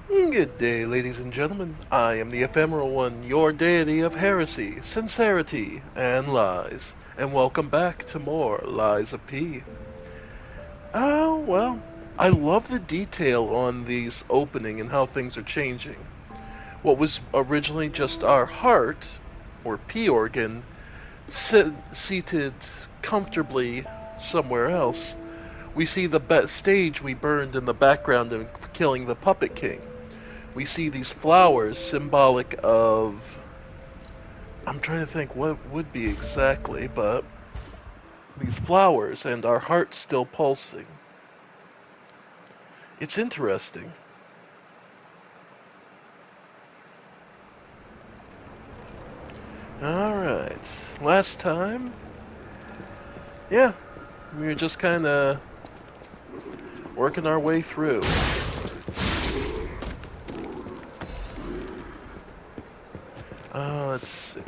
Good day, ladies and gentlemen. I am the Ephemeral One, your deity of heresy, sincerity, and lies. And welcome back to more Lies of P. Oh, well, I love the detail on these opening and how things are changing. What was originally just our heart, or P organ, seated comfortably somewhere else, we see the stage we burned in the background of killing the Puppet King. We see these flowers symbolic of... I'm trying to think what would be exactly, but these flowers and our hearts still pulsing. It's interesting. Alright. Last time, yeah, we were just kind of working our way through. Let's see.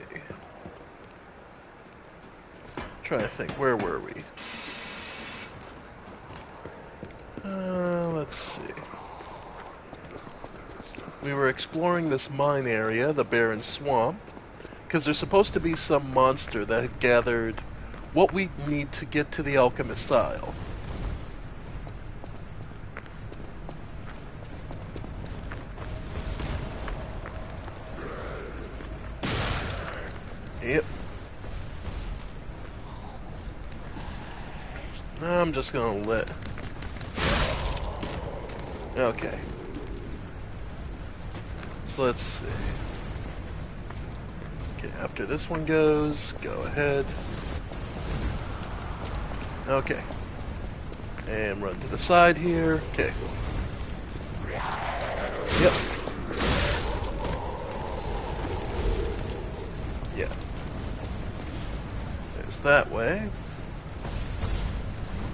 Trying to think, where were we? Let's see. We were exploring this mine area, the barren swamp, because there's supposed to be some monster that had gathered what we need to get to the Alchemist's Isle. Yep. I'm just gonna let... Okay. So let's see. Okay, after this one goes, go ahead. Okay. And run to the side here. Okay. Yep. Yeah. There's that way.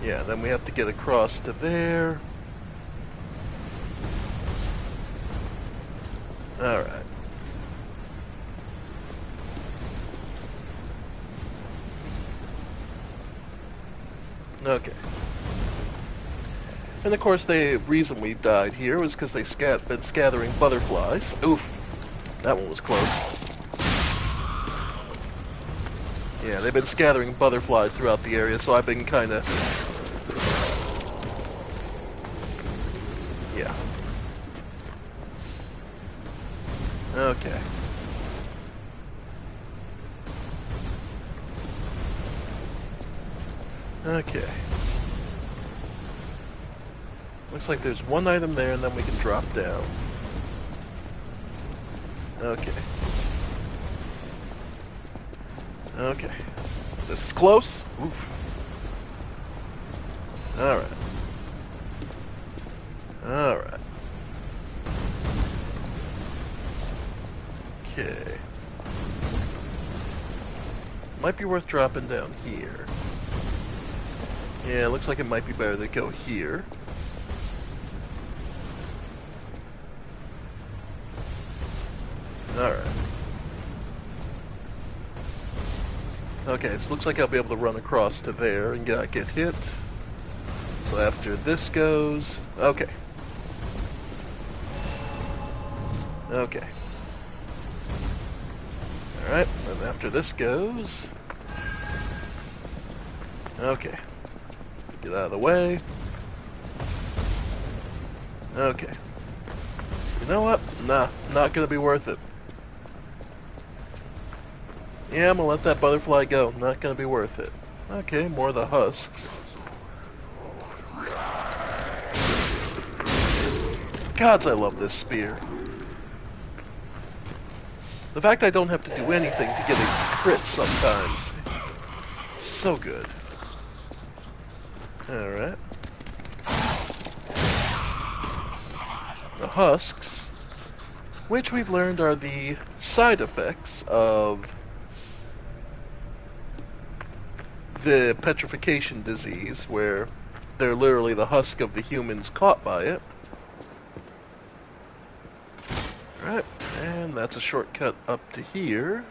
Yeah, then we have to get across to there. Alright. Okay. And of course the reason we died here was because they been scattering butterflies. Oof. That one was close. Yeah, they've been scattering butterflies throughout the area, so I've been kinda... Yeah. Okay. Okay. Looks like there's one item there, and then we can drop down. Okay. Okay. This is close. Oof. Alright. Alright. Okay. Might be worth dropping down here. Yeah, it looks like it might be better to go here. Alright. Okay, so looks like I'll be able to run across to there and get hit. So after this goes... Okay. Okay. Alright, and after this goes... Okay. Get out of the way. Okay. You know what? Nah, not gonna be worth it. Yeah, I'm gonna let that butterfly go. Not gonna be worth it. Okay, more of the husks. Gods, I love this spear. The fact I don't have to do anything to get a crit sometimes. So good. Alright. The husks, which we've learned are the side effects of the petrification disease, where they're literally the husk of the humans caught by it. Alright, and that's a shortcut up to here.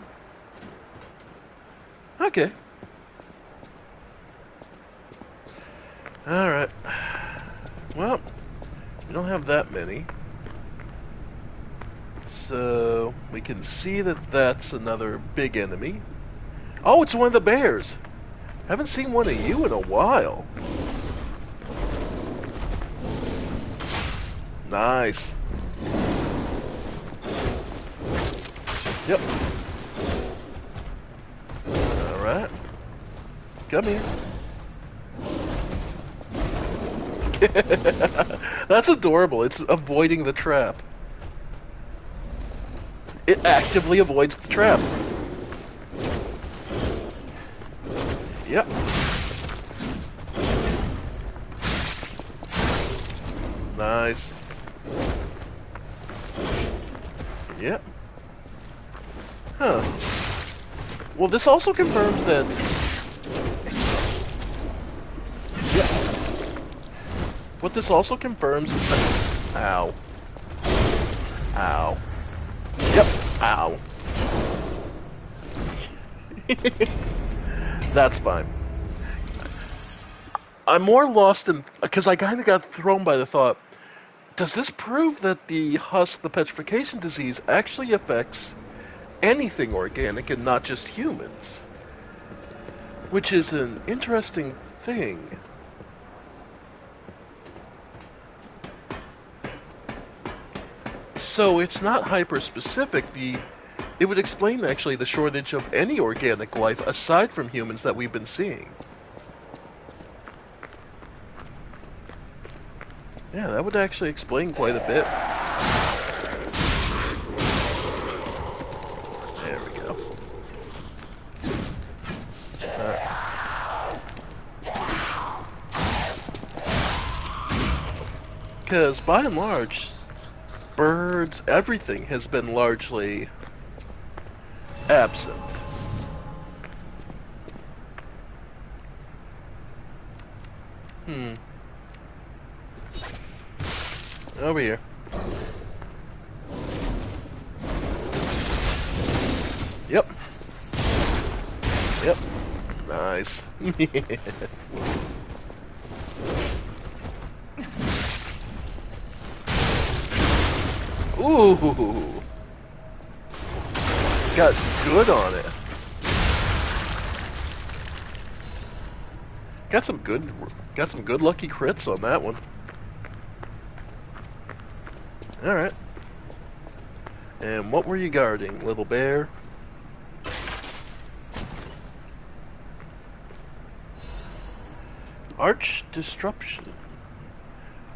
Okay. Alright. Well, we don't have that many. So, we can see that that's another big enemy. Oh, it's one of the bears! Haven't seen one of you in a while. Nice. Yep. Alright. Come here. That's adorable. It's avoiding the trap. It actively avoids the trap. Yep. Nice. Yep. Huh. Well, this also confirms that... Yep. What this also confirms is that... Ow. Ow. Yep. Ow. That's fine. I'm more lost in... Because I kind of got thrown by the thought, does this prove that the husk, the petrification disease, actually affects anything organic and not just humans? Which is an interesting thing. So it's not hyper-specific. It would explain, actually, the shortage of any organic life aside from humans that we've been seeing. Yeah, that would actually explain quite a bit. There we go. Because, by and large, birds, everything has been largely absent. Over here. Yep. Yep. Nice. Ooh. Got good on it. Got some good lucky crits on that one. Alright. And what were you guarding, little bear? Arch Disruption.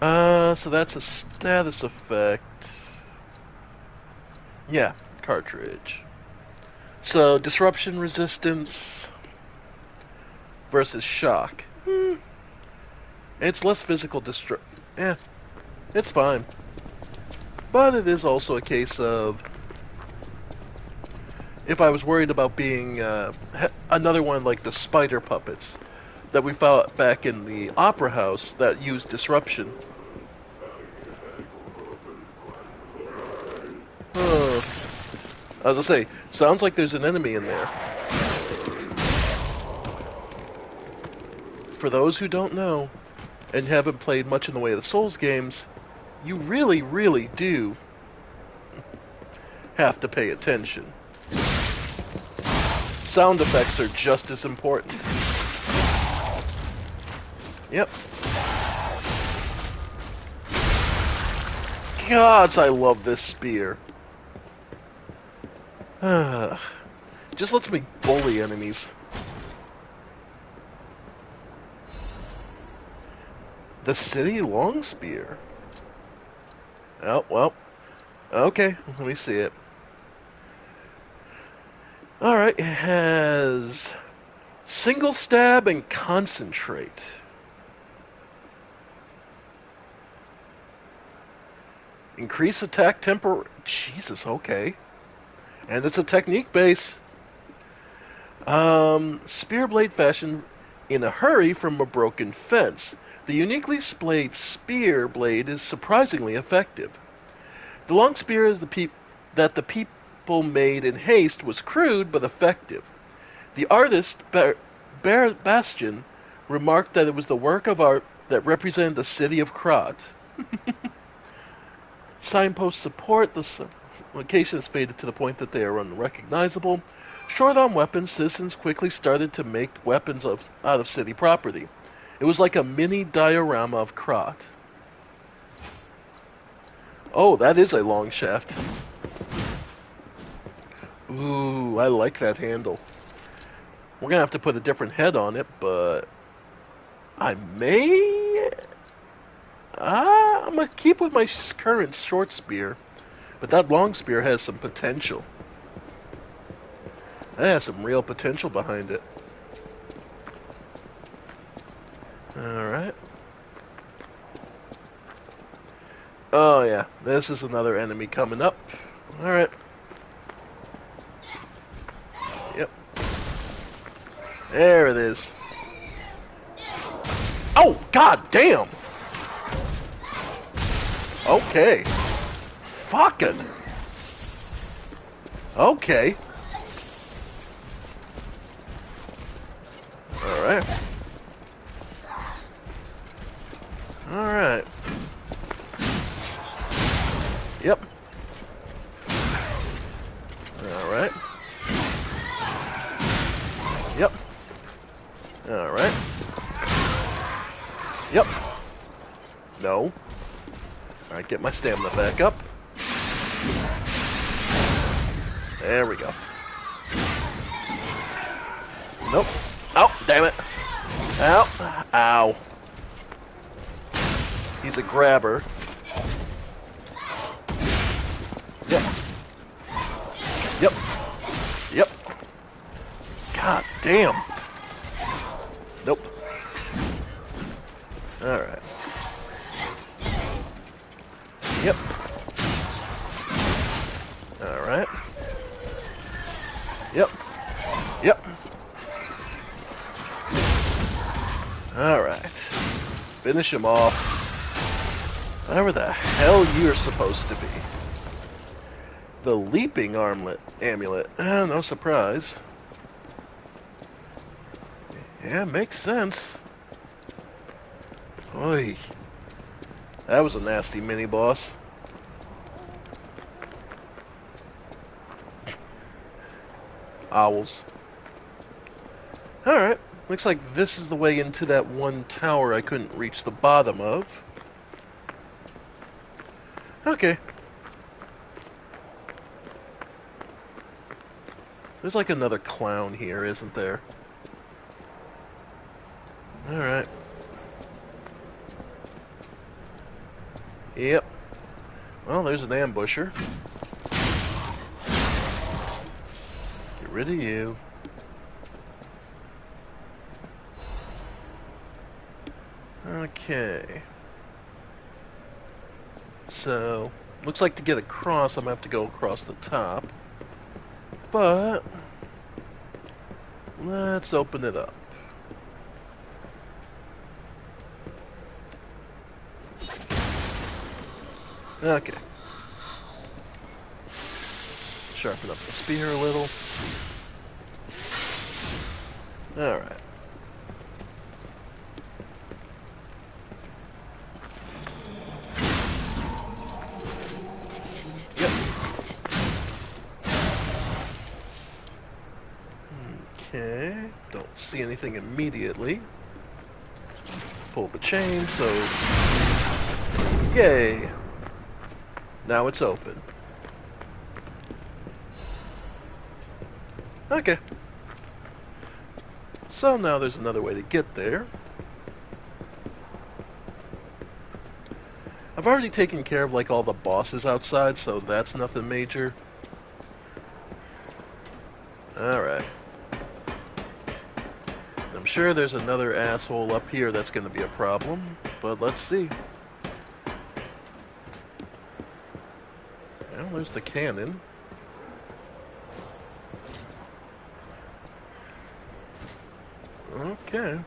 So that's a status effect. Yeah, cartridge. So, disruption resistance versus shock. It's less physical Yeah, it's fine. But it is also a case of, if I was worried about being another one like the spider puppets that we found back in the opera house that used disruption. As I say, sounds like there's an enemy in there. For those who don't know, and haven't played much in the way of the Souls games, you really, really do have to pay attention. Sound effects are just as important. Yep. Gods, I love this spear. Just lets me bully enemies. The City Long Spear. Oh, well. Okay, let me see it. Alright, it has single stab and concentrate. Increase attack temper. Jesus, okay. And it's a technique base. Spear blade fashioned in a hurry from a broken fence. The uniquely splayed spear blade is surprisingly effective. The long spear is that the people made in haste was crude but effective. The artist, Bastian, remarked that it was the work of art that represented the city of Krat. Signposts support the location has faded to the point that they are unrecognizable. Short on weapons, citizens quickly started to make weapons out of city property. It was like a mini diorama of Krat. Oh, that is a long shaft. Ooh, I like that handle. We're going to have to put a different head on it, but I may... I'm going to keep with my current short spear, but that long spear has some potential. That has some real potential behind it. Alright. Oh yeah, this is another enemy coming up. Alright. Yep. There it is. Oh, god damn! Okay. Fucking. Okay. Alright. Alright. Yep. Alright. Yep. Alright. Yep. No. Alright, get my stamina back up. There we go. Nope. Oh, damn it. Ow. Ow. He's a grabber. Yep. Yep. Yep. God damn. Nope. Alright. Yep. Alright. Yep. Yep. Alright. Finish him off. Whatever the hell you're supposed to be. The leaping amulet. No surprise. Yeah, makes sense. Oy. That was a nasty mini-boss. Owls. Alright. Looks like this is the way into that one tower I couldn't reach the bottom of. Okay. There's like another clown here, isn't there? Alright. Yep. Well, there's an ambusher. Get rid of you. Okay. So, looks like to get across, I'm going to have to go across the top. But, let's open it up. Okay. Sharpen up the spear a little. Alright. Yep. Okay. Don't see anything immediately. Pull the chain, so... Yay! Now it's open. Okay. So now there's another way to get there. I've already taken care of like all the bosses outside, so that's nothing major. Alright. I'm sure there's another asshole up here that's going to be a problem, but let's see. Well, there's the cannon. Okay.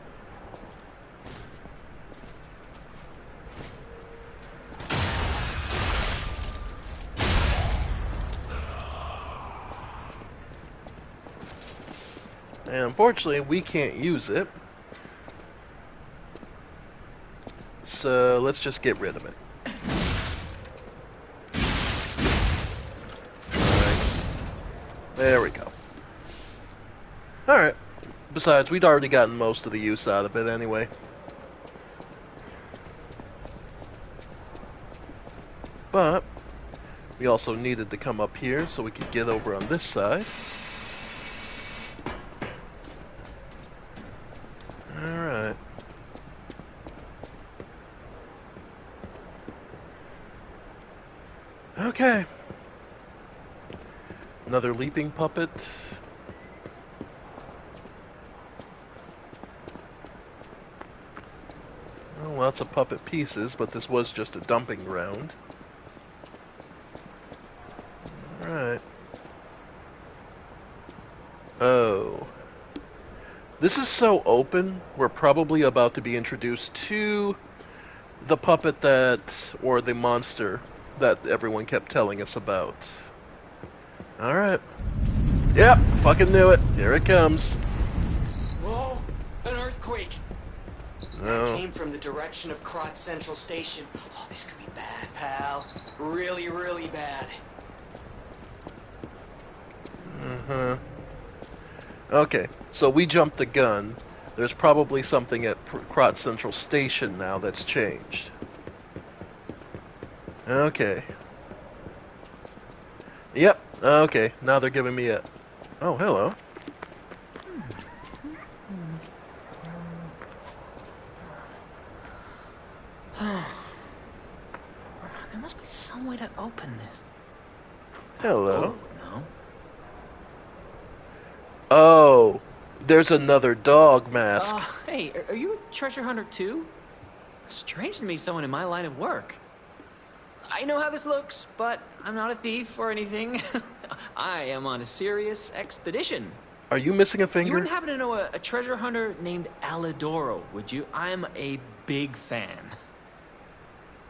And unfortunately, we can't use it. So let's just get rid of it. Nice. There we go. Alright. Besides, we'd already gotten most of the use out of it anyway. But we also needed to come up here so we could get over on this side. Alright. Okay. Another leaping puppet. Well, lots of puppet pieces, but this was just a dumping ground. Alright. Oh. This is so open, we're probably about to be introduced to the puppet that, or the monster that everyone kept telling us about. Alright. Yep, fucking knew it. Here it comes. Whoa, an earthquake. No. It came from the direction of Krot Central Station. Oh, this could be bad, pal. Really, really bad. Uh-huh. Okay, so we jumped the gun. There's probably something at Krot Central Station now that's changed. Okay. Yep, okay. Now they're giving me a... Oh, hello. There must be some way to open this. Hello. Oh, no. Oh, there's another dog mask. Hey, are you a treasure hunter too? Strange to meet someone in my line of work. I know how this looks, but I'm not a thief or anything. I am on a serious expedition. Are you missing a You finger? wouldn't happen to know a treasure hunter named Alidoro, would you? I'm a big fan.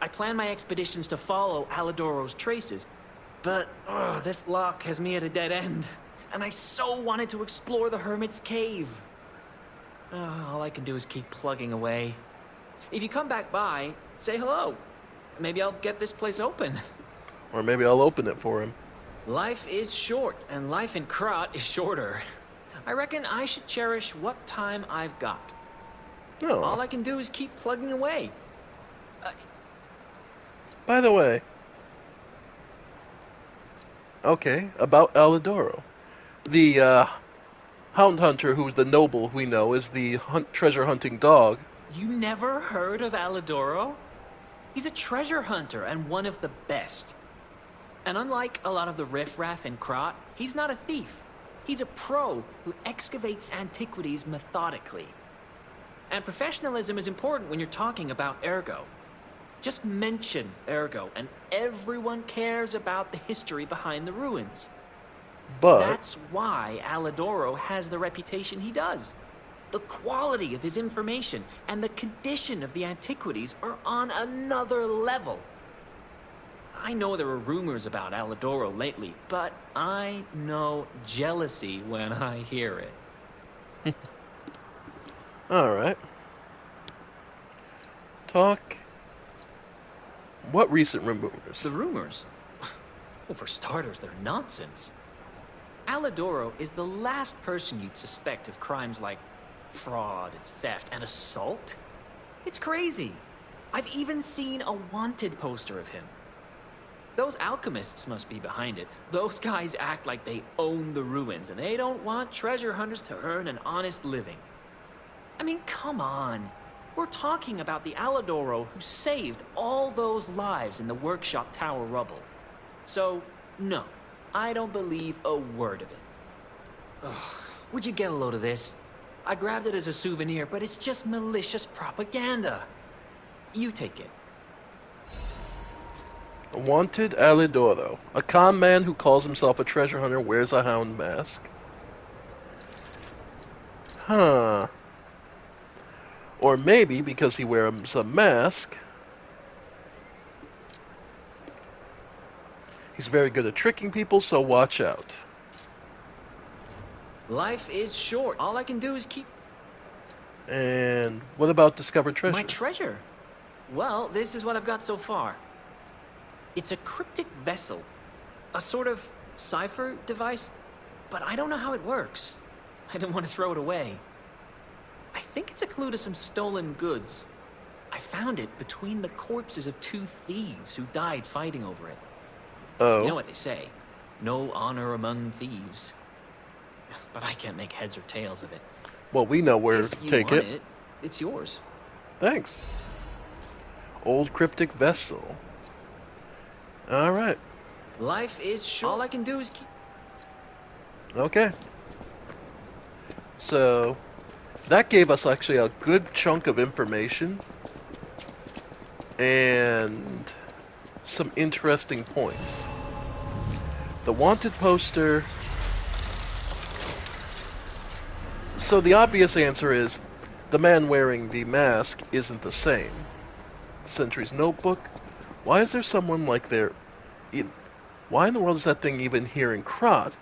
I plan my expeditions to follow Alidoro's traces, but this lock has me at a dead end, and I so wanted to explore the Hermit's Cave. All I can do is keep plugging away. If you come back by, say hello. Maybe I'll get this place open. Or maybe I'll open it for him. Life is short, and life in Krot is shorter. I reckon I should cherish what time I've got. No. All I can do is keep plugging away. By the way. Okay, about Alidoro. The, hound hunter who's the noble we know is the treasure hunting dog. You never heard of Alidoro? He's a treasure hunter and one of the best. And unlike a lot of the riffraff in Krot, he's not a thief. He's a pro who excavates antiquities methodically. And professionalism is important when you're talking about Ergo. Just mention Ergo, and everyone cares about the history behind the ruins. But That's why Alidoro has the reputation he does. The quality of his information and the condition of the antiquities are on another level. I know there are rumors about Alidoro lately, but I know jealousy when I hear it. alright. Talk. What recent rumors? The rumors? Well, for starters, they're nonsense. Alidoro is the last person you'd suspect of crimes like fraud, theft, and assault. It's crazy. I've even seen a wanted poster of him. Those alchemists must be behind it. Those guys act like they own the ruins, and they don't want treasure hunters to earn an honest living. I mean, come on. We're talking about the Alidoro who saved all those lives in the workshop tower rubble. So, no, I don't believe a word of it. Ugh, would you get a load of this? I grabbed it as a souvenir, but it's just malicious propaganda. You take it. Wanted Alidoro. A con man who calls himself a treasure hunter wears a hound mask. Huh. Or maybe because he wears a mask, he's very good at tricking people, so watch out. Life is short. All I can do is keep... And what about discovered treasure? My treasure? Well, this is what I've got so far. It's a cryptic vessel. A sort of cipher device. But I don't know how it works. I didn't want to throw it away. I think it's a clue to some stolen goods. I found it between the corpses of 2 thieves who died fighting over it. Oh. You know what they say. No honor among thieves. But I can't make heads or tails of it. Well, we know where If to you take want it. It's yours. Thanks. Old cryptic vessel. Alright. Life is short. All I can do is keep... Okay. So, that gave us actually a good chunk of information. And some interesting points. The wanted poster. So the obvious answer is the man wearing the mask isn't the same. Sentry's notebook. Why is there someone like there? Why in the world is that thing even here in Krat?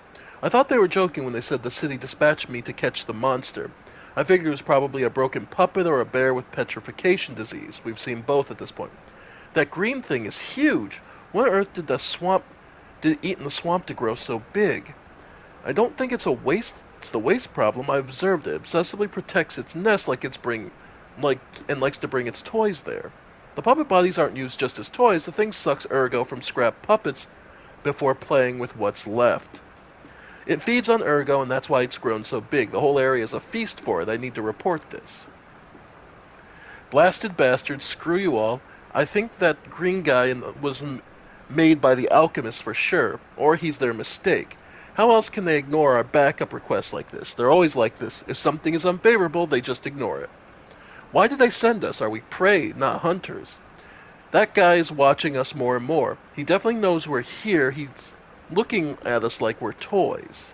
I thought they were joking when they said the city dispatched me to catch the monster. I figured it was probably a broken puppet or a bear with petrification disease. We've seen both at this point. That green thing is huge. What on earth did it eat in the swamp to grow so big? I don't think it's the waste problem. I observed it. Obsessively protects its nest and likes to bring its toys there. The puppet bodies aren't used just as toys. The thing sucks ergo from scrap puppets before playing with what's left. It feeds on ergo, and that's why it's grown so big. The whole area is a feast for it. I need to report this. Blasted bastards, screw you all. I think that green guy was made by the alchemist for sure, or he's their mistake. How else can they ignore our backup requests like this? They're always like this. If something is unfavorable, they just ignore it. Why did they send us? Are we prey, not hunters? That guy is watching us more and more. He definitely knows we're here. He's looking at us like we're toys.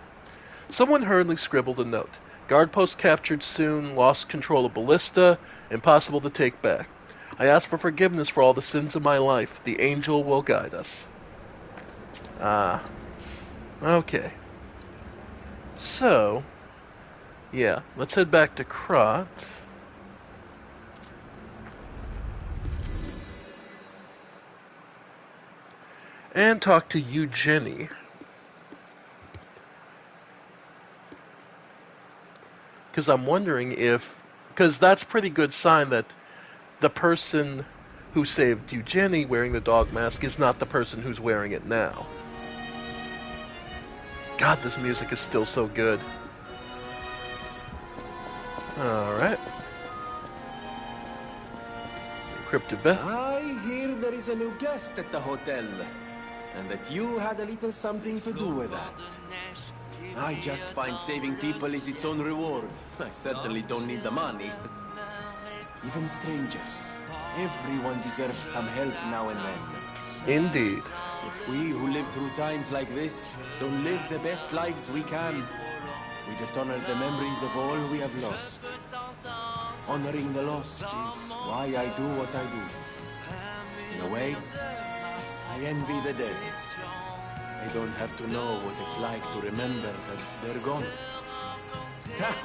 Someone hurriedly scribbled a note. Guard post captured soon, lost control of ballista, impossible to take back. I ask for forgiveness for all the sins of my life. The angel will guide us. Okay. So, yeah, let's head back to Krat. And talk to Eugenie. Because I'm wondering because that's a pretty good sign that the person who saved Eugenie wearing the dog mask is not the person who's wearing it now. God, this music is still so good. Alright. Encrypted bet. I hear there is a new guest at the hotel, and that you had a little something to do with that. I just find saving people is its own reward. I certainly don't need the money. Even strangers. Everyone deserves some help now and then. Indeed. If we who live through times like this don't live the best lives we can, we dishonor the memories of all we have lost. Honoring the lost is why I do what I do. In a way, I envy the dead. They don't have to know what it's like to remember that they're gone. Ha!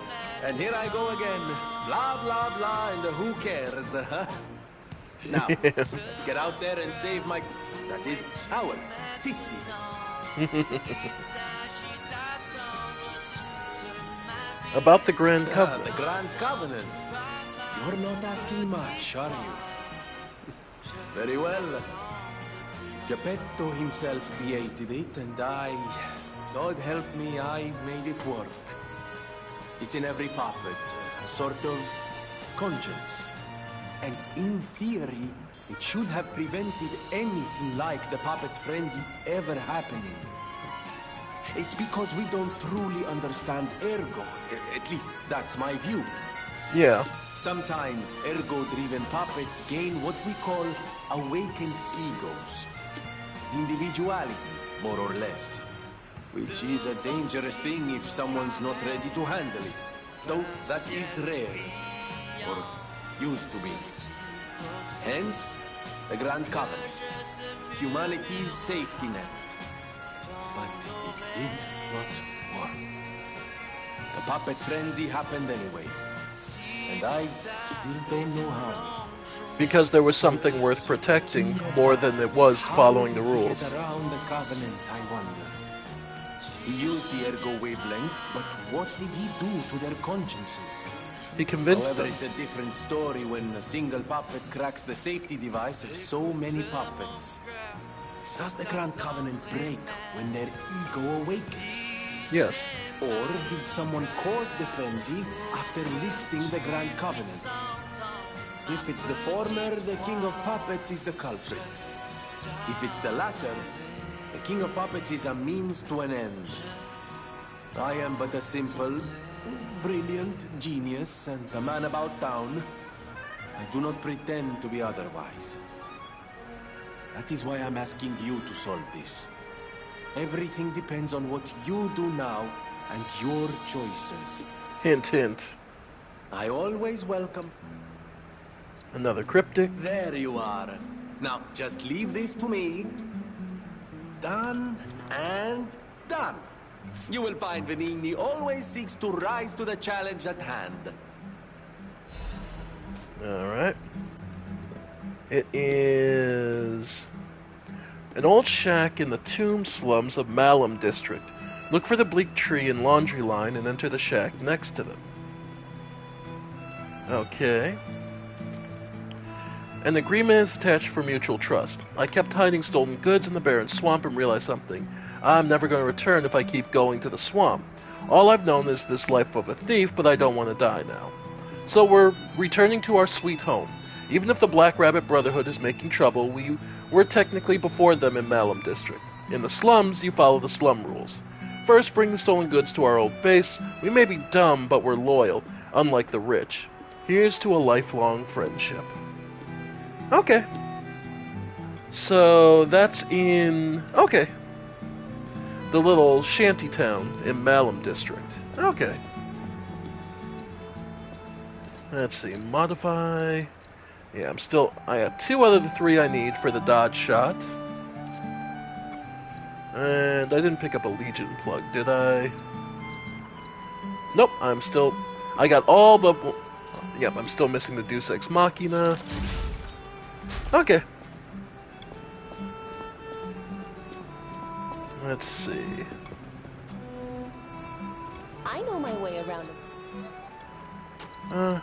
And here I go again. Blah, blah, blah, and who cares, huh? Now, let's get out there and save my... That is, our city. About the Grand Covenant. The Grand Covenant. You're not asking much, are you? Very well. Geppetto himself created it, and God help me, I made it work. It's in every puppet, a sort of conscience. And in theory, it should have prevented anything like the puppet frenzy ever happening. It's because we don't truly understand ergo. At least, that's my view. Yeah. Sometimes ergo-driven puppets gain what we call awakened egos. Individuality, more or less. Which is a dangerous thing if someone's not ready to handle it. Though that is rare. Or used to be. Hence, the Grand Covenant. Humanity's safety net. But it did not work. puppet frenzy happened anyway. And I still don't know how. Because there was something worth protecting more than it was following the rules. How did he get around the Covenant, I wonder? He used the ergo wavelengths, but what did he do to their consciences? He convinced However, them. it's a different story when a single puppet cracks the safety device of so many puppets. Does the Grand Covenant break when their ego awakens? Yes. Or did someone cause the frenzy after lifting the Grand Covenant? If it's the former, the King of Puppets is the culprit. If it's the latter, the King of Puppets is a means to an end. I am but a simple, brilliant genius and a man about town. I do not pretend to be otherwise. That is why I'm asking you to solve this. Everything depends on what you do now and your choices. Hint, hint. I always welcome... Another cryptic. There you are. Now, just leave this to me. Done and done. You will find Venigni always seeks to rise to the challenge at hand. Alright. It is an old shack in the tomb slums of Malum district. Look for the bleak tree and laundry line and enter the shack next to them. Okay. An agreement is attached for mutual trust. I kept hiding stolen goods in the barren swamp and realized something. I'm never going to return if I keep going to the swamp. All I've known is this life of a thief, but I don't want to die now. So we're returning to our sweet home. Even if the Black Rabbit Brotherhood is making trouble, we're technically before them in Malum District. In the slums, you follow the slum rules. First, bring the stolen goods to our old base. We may be dumb, but we're loyal, unlike the rich. Here's to a lifelong friendship. Okay. So, that's in... Okay. The little shanty town in Malum District. Okay. Let's see. Modify... Yeah, I got 2 out of the 3 I need for the dodge shot. And I didn't pick up a Legion plug, did I? Nope, I got all the... Yep, I'm still missing the Deus Ex Machina. Okay. Let's see. I know my way around I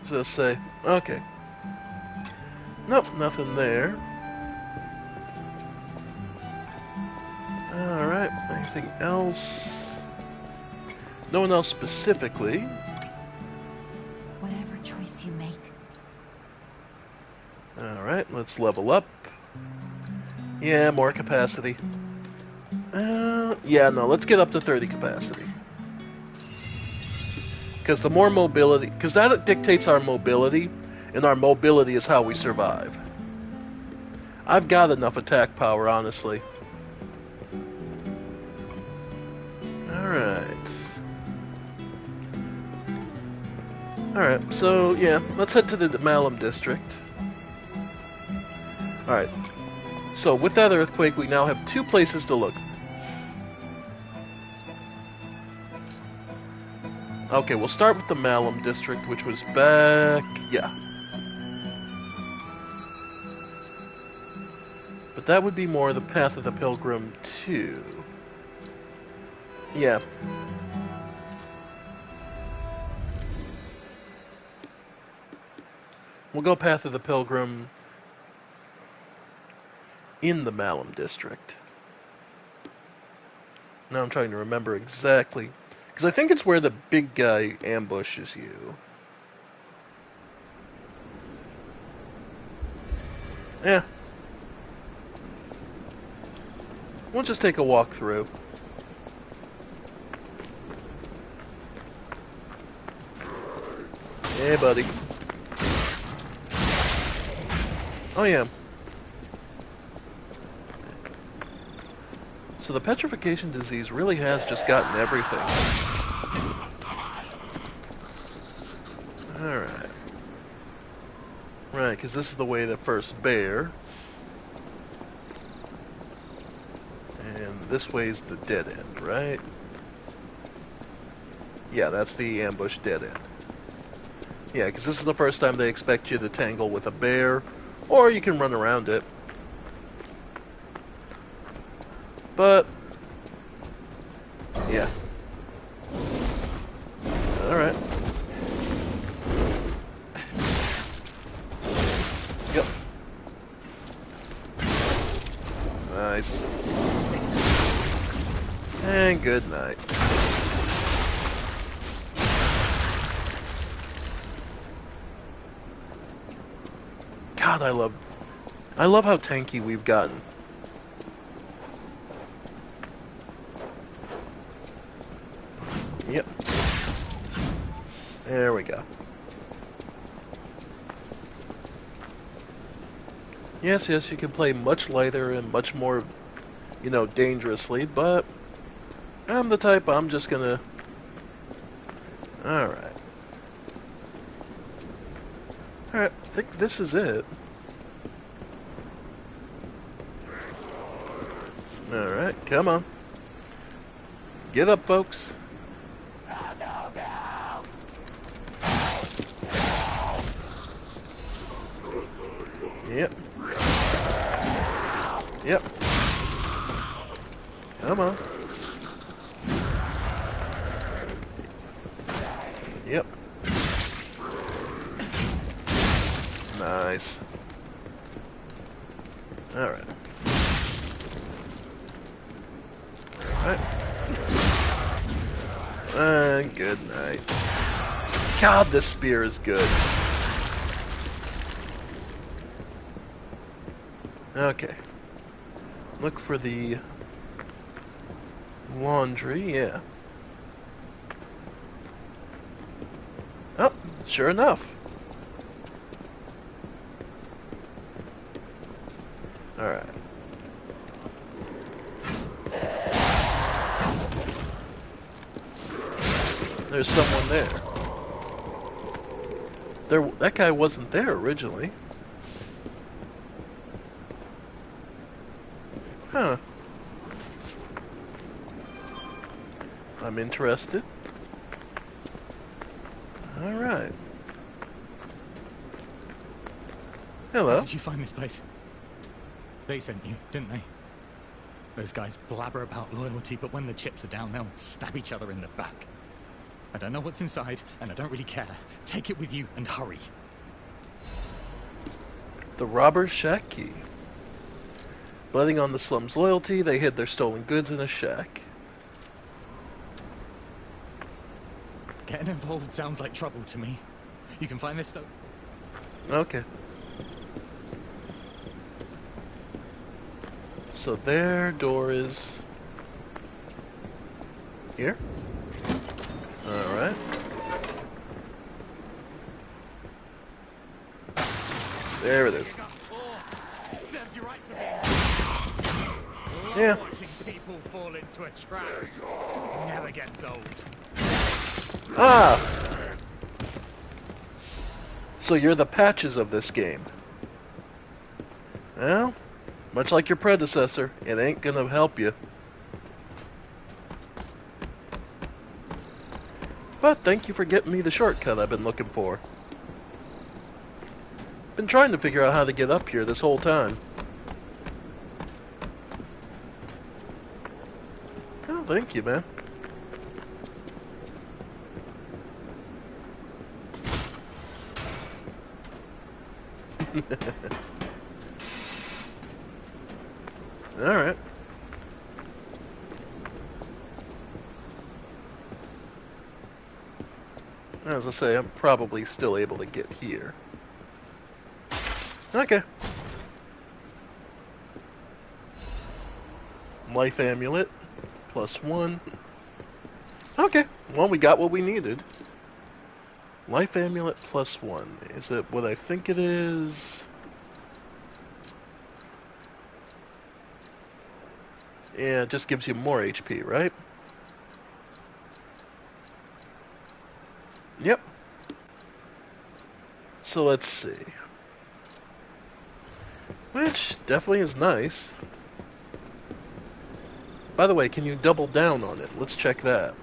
was gonna say, okay. Nope, nothing there. Alright, anything else? No one else specifically. whatever choice you make. Alright, let's level up. Yeah, more capacity. Yeah, no, let's get up to 30 capacity. Because the more mobility, because that dictates our mobility, and our mobility is how we survive. I've got enough attack power, honestly. Alright. Alright, so yeah, let's head to the Malum District. Alright. So with that earthquake, we now have 2 places to look. Okay, we'll start with the Malum District, which was back... yeah. But that would be more the Path of the Pilgrim 2. Yeah. We'll go Path of the Pilgrim in the Malum District. Now I'm trying to remember exactly... because I think it's where the big guy ambushes you. Yeah. We'll just take a walk through. Hey, buddy. Oh, yeah. So the petrification disease really has just gotten everything. Alright. Right, because this is the way to first bear. And this way's the dead end, right? Yeah, that's the ambush dead end. Yeah, because this is the first time they expect you to tangle with a bear, or you can run around it. But, yeah. Alright. Yep. Nice. And good night. God, I love how tanky we've gotten. Yep. There we go. Yes, yes, you can play much lighter and much more, you know, dangerously, but I'm the type I'm just gonna... Alright. Alright, I think this is it. Alright, come on. Get up, folks. Yep. Yep. Come on. Yep. Nice. Alright. Alright. And good night. God, this spear is good. Okay. Look for the laundry, yeah. Oh, sure enough. Alright. There's someone there. That guy wasn't there originally. Huh. I'm interested. Alright. Hello. How did you find this place? They sent you, didn't they? Those guys blabber about loyalty, but when the chips are down, they'll stab each other in the back. I don't know what's inside, and I don't really care. Take it with you and hurry. The robber's shack key. Betting on the slum's loyalty, they hid their stolen goods in a shack. Getting involved sounds like trouble to me. You can find this stuff. Okay. So their door is here. Alright. There it is. Yeah. Watching people fall into a trap never gets old. Ah! So you're the Patches of this game. Well, much like your predecessor, it ain't gonna help you. But thank you for getting me the shortcut I've been looking for. Been trying to figure out how to get up here this whole time. Oh, thank you, man. Alright. As I say, I'm probably still able to get here. Okay. Life amulet. +1. Okay. Well, we got what we needed. Life amulet +1. Is it what I think it is? Yeah, it just gives you more HP, right? Yep. So let's see. Which definitely is nice. By the way, can you double down on it? Let's check that.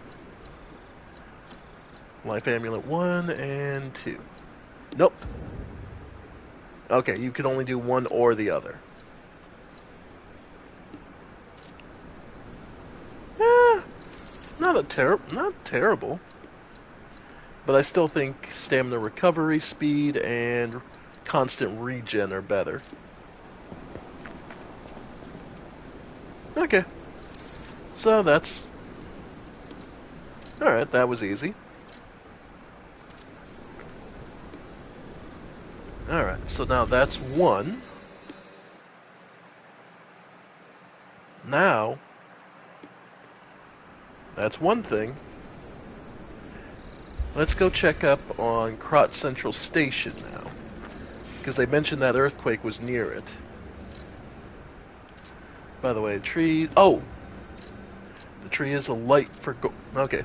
Life Amulet 1 and 2. Nope. Okay, you can only do one or the other. Not terrible. But I still think stamina recovery, speed, and constant regen are better. Okay. So that's... Alright, that was easy. Alright, so now that's one. Now, that's one thing. Let's go check up on Krot Central Station now. Because they mentioned that earthquake was near it. By the way, trees... Oh! The tree is a light for okay.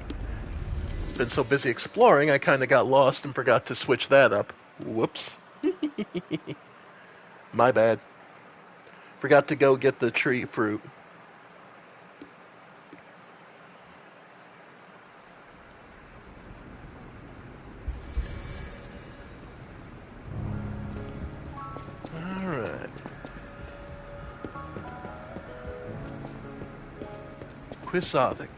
Been so busy exploring, I kind of got lost and forgot to switch that up. Whoops. My bad. Forgot to go get the tree fruit. Alright. Quixotic.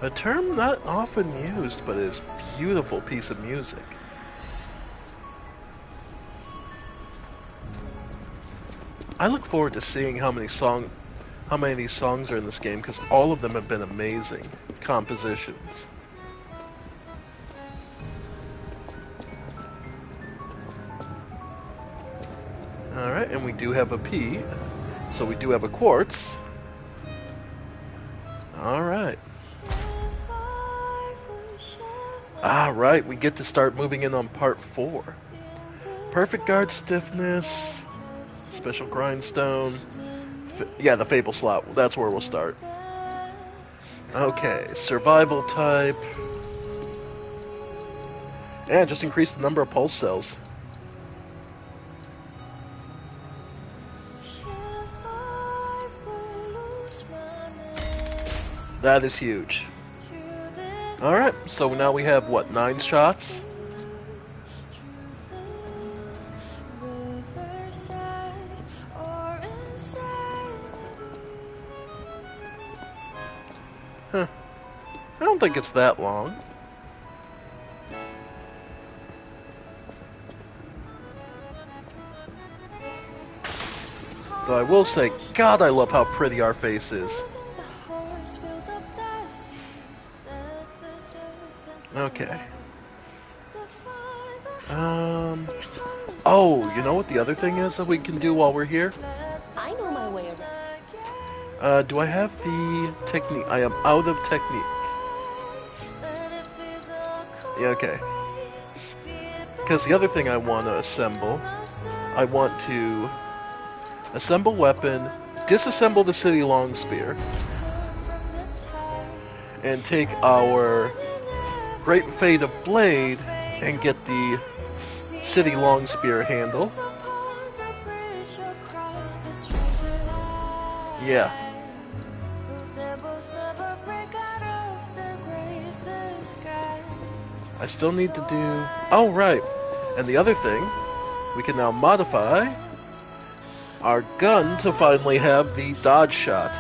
A term not often used, but is a beautiful piece of music. I look forward to seeing how many of these songs are in this game, because all of them have been amazing compositions. Alright, and we do have a P, so we do have a quartz. Alright. Alright, we get to start moving in on part 4. Perfect guard stiffness, special grindstone. Yeah, the Fable slot, that's where we'll start. Okay, survival type. And just increase the number of pulse cells. That is huge. Alright, so now we have, what, 9 shots? Huh. I don't think it's that long. Though I will say, God, I love how pretty our face is. Okay. Oh, you know what the other thing is that we can do while we're here? I know my way around. Do I have the technique? I am out of technique. Yeah, okay. Because the other thing I want to assemble, I want to assemble weapon, disassemble the city long spear, and take our Great Fate of Blade and get the city long spear handle. Yeah. I still need to do... Oh, right. And the other thing, we can now modify our gun to finally have the dodge shot.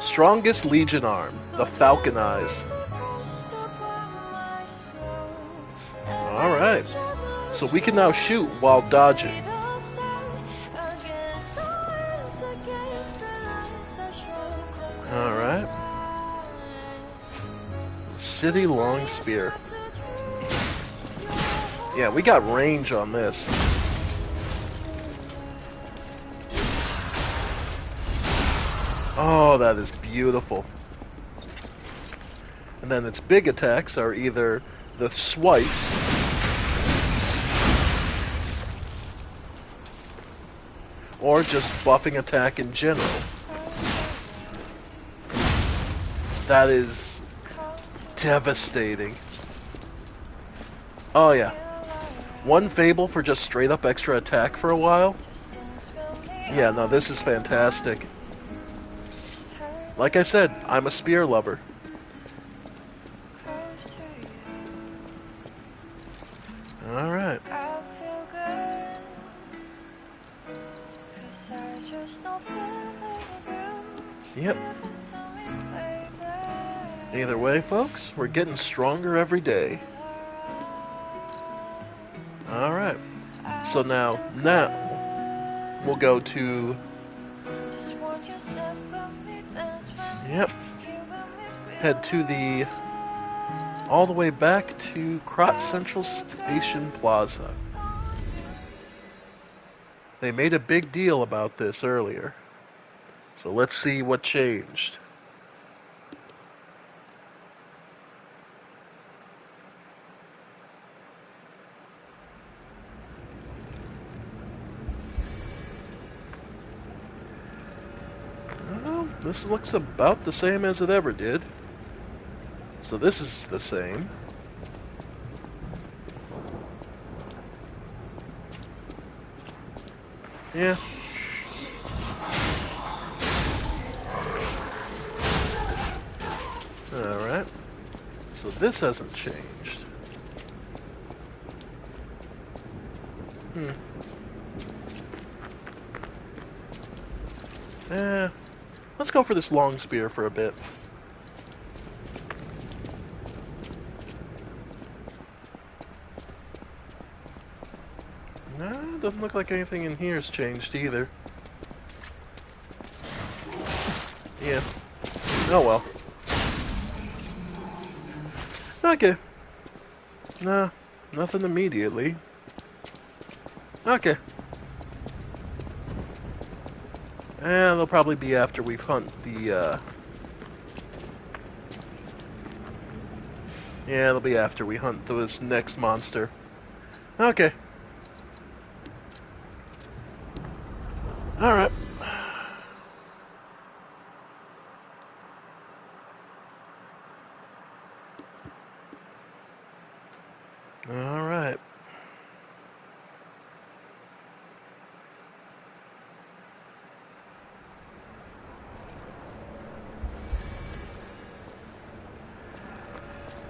Strongest Legion arm, the Falcon Eyes. Alright. So we can now shoot while dodging. Alright. City long spear. Yeah, we got range on this. Oh, that is beautiful. And then its big attacks are either the swipes or just buffing attack in general. That is devastating. Oh yeah. One Fable for just straight up extra attack for a while. Yeah, no, this is fantastic. Like I said, I'm a spear lover. Alright. Yep. Either way, folks, we're getting stronger every day. Alright. So now, we'll go to... Yep. Head to the... all the way back to Krot Central Station Plaza. They made a big deal about this earlier. So let's see what changed. Well, this looks about the same as it ever did. So this is the same. Yeah. Alright. So this hasn't changed. Let's go for this long spear for a bit. No, doesn't look like anything in here has changed either. Yeah. Oh well. Okay. Nah, nothing immediately. Okay. They'll probably be after we've hunted the, Yeah, they'll be after we hunt this next monster. Okay. Alright. Alright.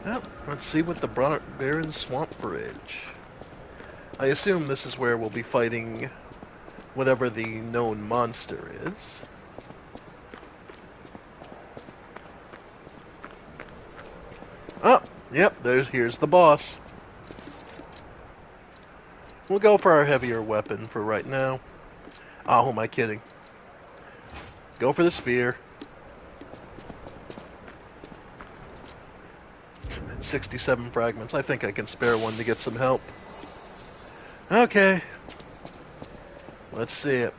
Well, let's see what the Barren Swamp Bridge. I assume this is where we'll be fighting whatever the known monster is. Oh, yep, here's the boss. We'll go for our heavier weapon for right now. Oh, who am I kidding? Go for the spear. 67 fragments. I think I can spare one to get some help. Okay. Let's see it.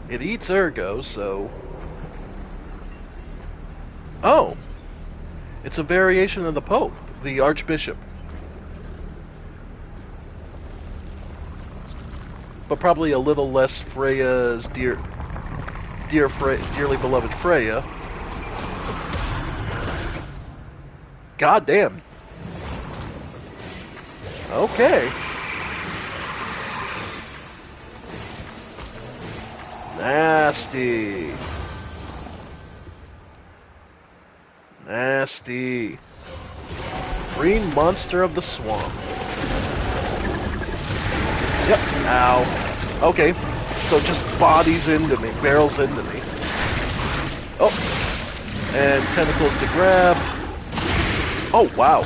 It eats ergo, so... Oh! It's a variation of the Pope, the Archbishop. But probably a little less Freya's dearly beloved Freya. God damn. Okay. Nasty. Nasty. Green monster of the swamp. Yep. Ow. Okay. So just bodies into me, barrels into me. Oh. And tentacles to grab. Oh, wow.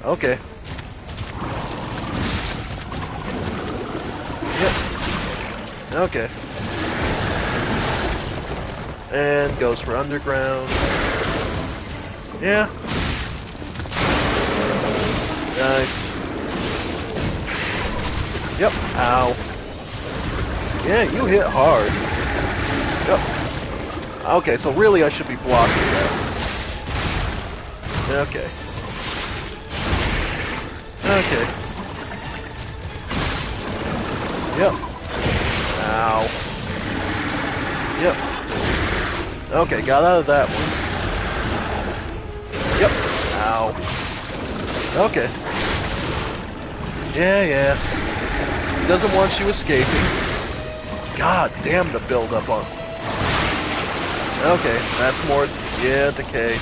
Okay. Yep. Okay. And goes for underground. Yeah. Nice. Yep. Ow. Yeah, you hit hard. Yep. Okay, so really I should be blocking that. Okay. Okay. Yep. Ow. Yep. Okay, got out of that one. Yep. Ow. Okay. Yeah. He doesn't want you escaping. God damn the build up on. Okay, that's more. Yeah, decay.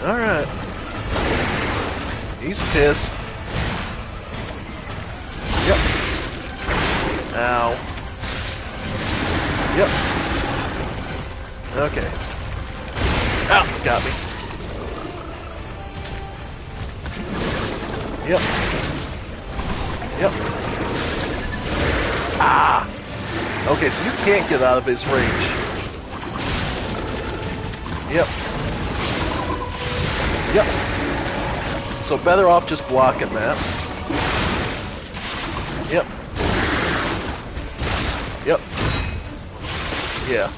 Alright. He's pissed. Yep. Ow. Yep. Okay. Ow, got me. Yep. Yep. Ah! Okay, so you can't get out of his range. Yep. Yep. So better off just blocking that. Yep. Yep. Yeah.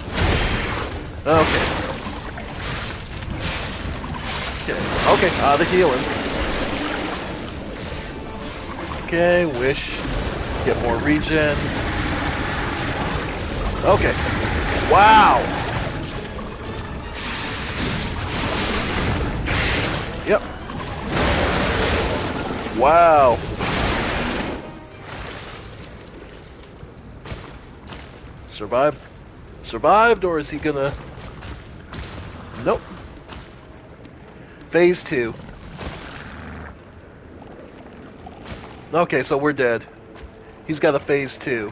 Okay. Okay, out of healing. Okay, wish. Get more regen. Okay. Wow! Yep. Wow. Survived? Survived, or is he gonna... Nope. Phase 2. Okay, so we're dead. He's got a phase 2.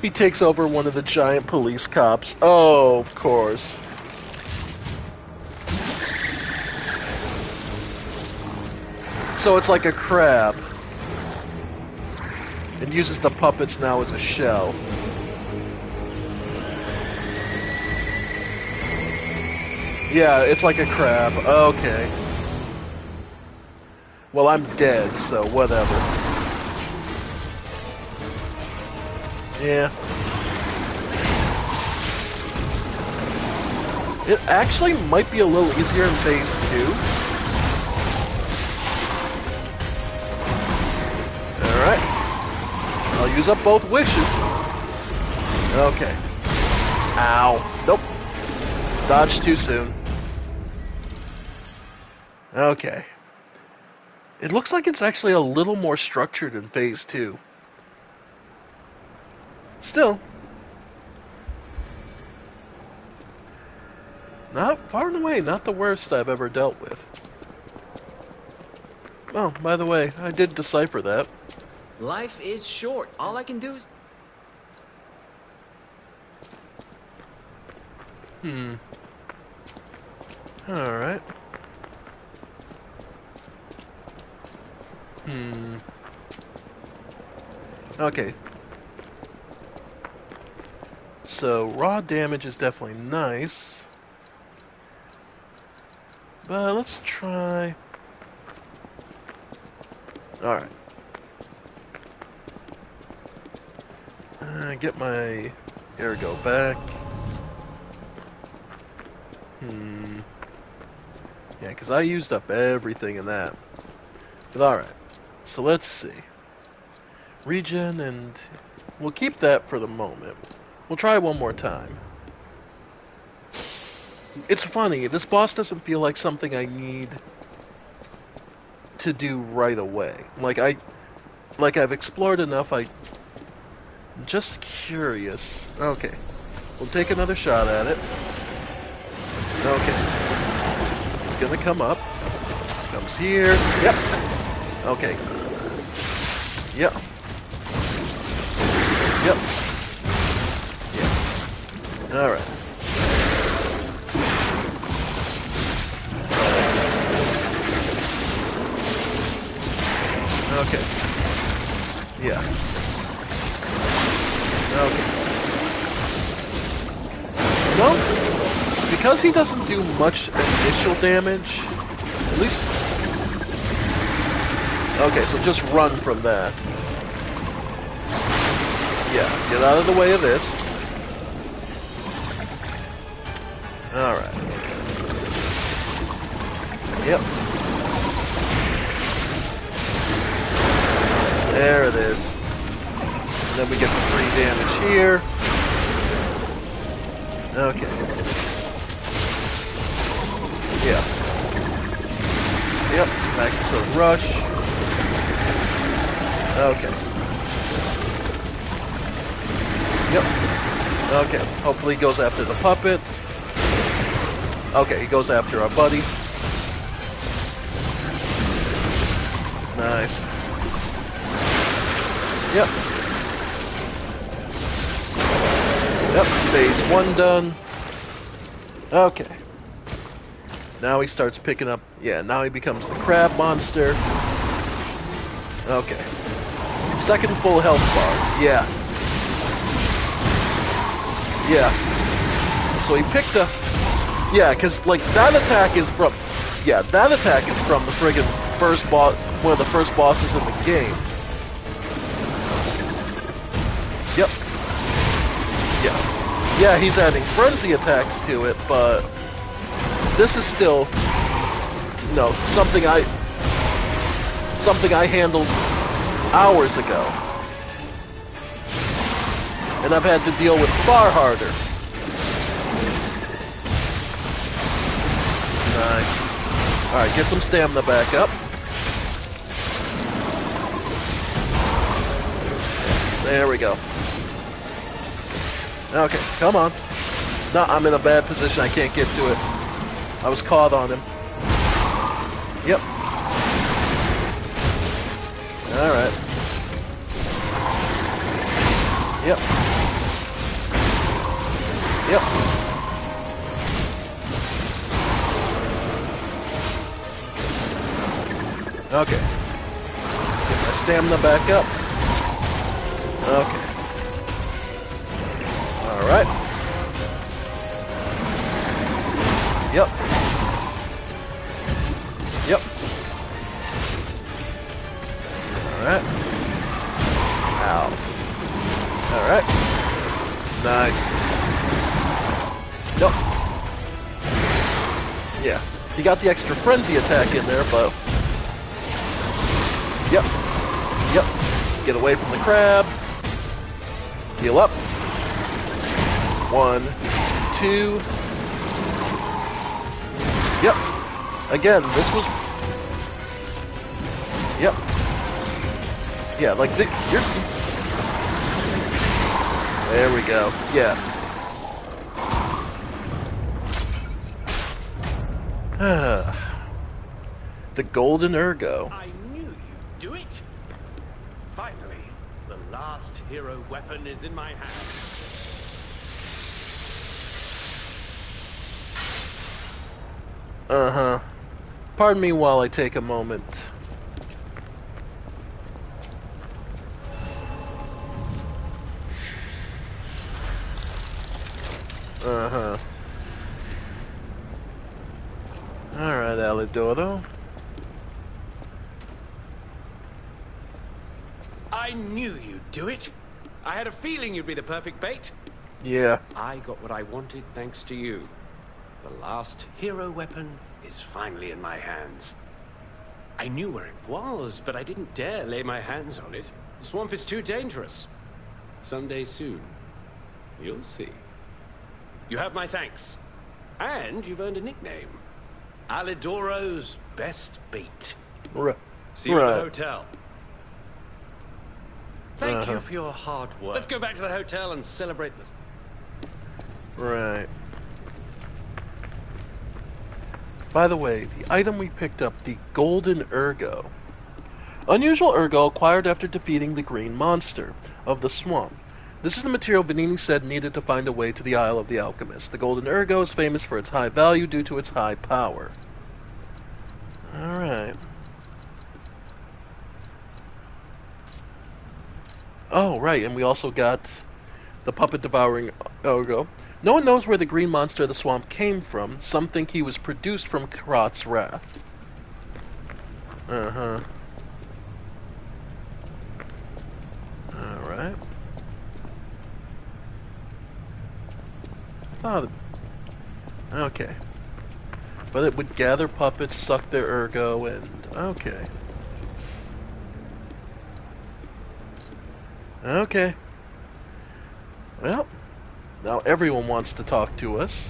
He takes over one of the giant police cops. Oh, of course. So it's like a crab. It uses the puppets now as a shell. Yeah, it's like a crab. Okay. Well, I'm dead, so whatever. Yeah. It actually might be a little easier in phase 2. Alright. I'll use up both wishes. Okay. Ow. Nope. Dodged too soon. Okay. It looks like it's actually a little more structured in phase 2. Still. Not far and away, not the worst I've ever dealt with. Oh, by the way, I did decipher that. Life is short. All I can do is... Alright. Okay. So, raw damage is definitely nice. But let's try... Alright. Get my ergo back. Yeah, because I used up everything in that. But alright. So let's see. Regen, and we'll keep that for the moment. We'll try one more time. It's funny, this boss doesn't feel like something I need to do right away. Like I've explored enough, I'm just curious. Okay. We'll take another shot at it. Okay. He's gonna come up. Comes here. Yep. Okay. Yep. Yep. Yeah. Alright. Okay. Yeah. Okay. No, because he doesn't do much initial damage, at least... Okay, so just run from that. Yeah, get out of the way of this. Alright. Yep. There it is. And then we get the 3 damage here. Okay. Yeah. Yep, back to rush. Okay. Yep. Okay, hopefully he goes after the puppets. Okay, he goes after our buddy. Nice. Yep. Yep, phase 1 done. Okay. Now he starts picking up... Yeah, now he becomes the crab monster. Okay. Second full health bar. Yeah. Yeah. So he picked up... Yeah, because, like, that attack is from... Yeah, that attack is from the friggin' first boss... One of the first bosses in the game. Yep. Yeah. Yeah, he's adding frenzy attacks to it, but... This is still... No, something I handled hours ago. And I've had to deal with far harder. Nice. Alright, get some stamina back up. There we go. Okay, come on. No, I'm in a bad position. I can't get to it. I was caught on him. Yep. Alright. Yep. Yep. Okay. Get my stamina back up. Okay. Alright. Yep. Yep. Alright. Ow. Alright. Nice. Nope. Yeah. He got the extra frenzy attack in there, but... Yep. Yep. Get away from the crab. Heal up. 1, 2. Yep. Again, this was... Yep. Yeah, like, you're... There we go. Yeah. The golden ergo. I knew you'd do it. Finally, the last hero weapon is in my hand. Uh-huh. Pardon me while I take a moment. Uh-huh. Alright, Alidoro. I knew you'd do it. I had a feeling you'd be the perfect bait. Yeah. I got what I wanted thanks to you. The last hero weapon is finally in my hands. I knew where it was, but I didn't dare lay my hands on it. The swamp is too dangerous. Someday soon, you'll see. You have my thanks. And you've earned a nickname. Alidoro's best bait. See you at the hotel. Thank you for your hard work. Let's go back to the hotel and celebrate this. Right. By the way, the item we picked up, the golden ergo. Unusual ergo acquired after defeating the green monster of the swamp. This is the material Vanini said needed to find a way to the Isle of the Alchemist. The golden ergo is famous for its high value due to its high power. Alright. Oh, right, and we also got the puppet devouring ergo. No one knows where the green monster of the swamp came from. Some think he was produced from Karat's wrath. Uh-huh. Alright. Oh, okay. But it would gather puppets, suck their ergo, and... Okay. Okay. Well, now everyone wants to talk to us.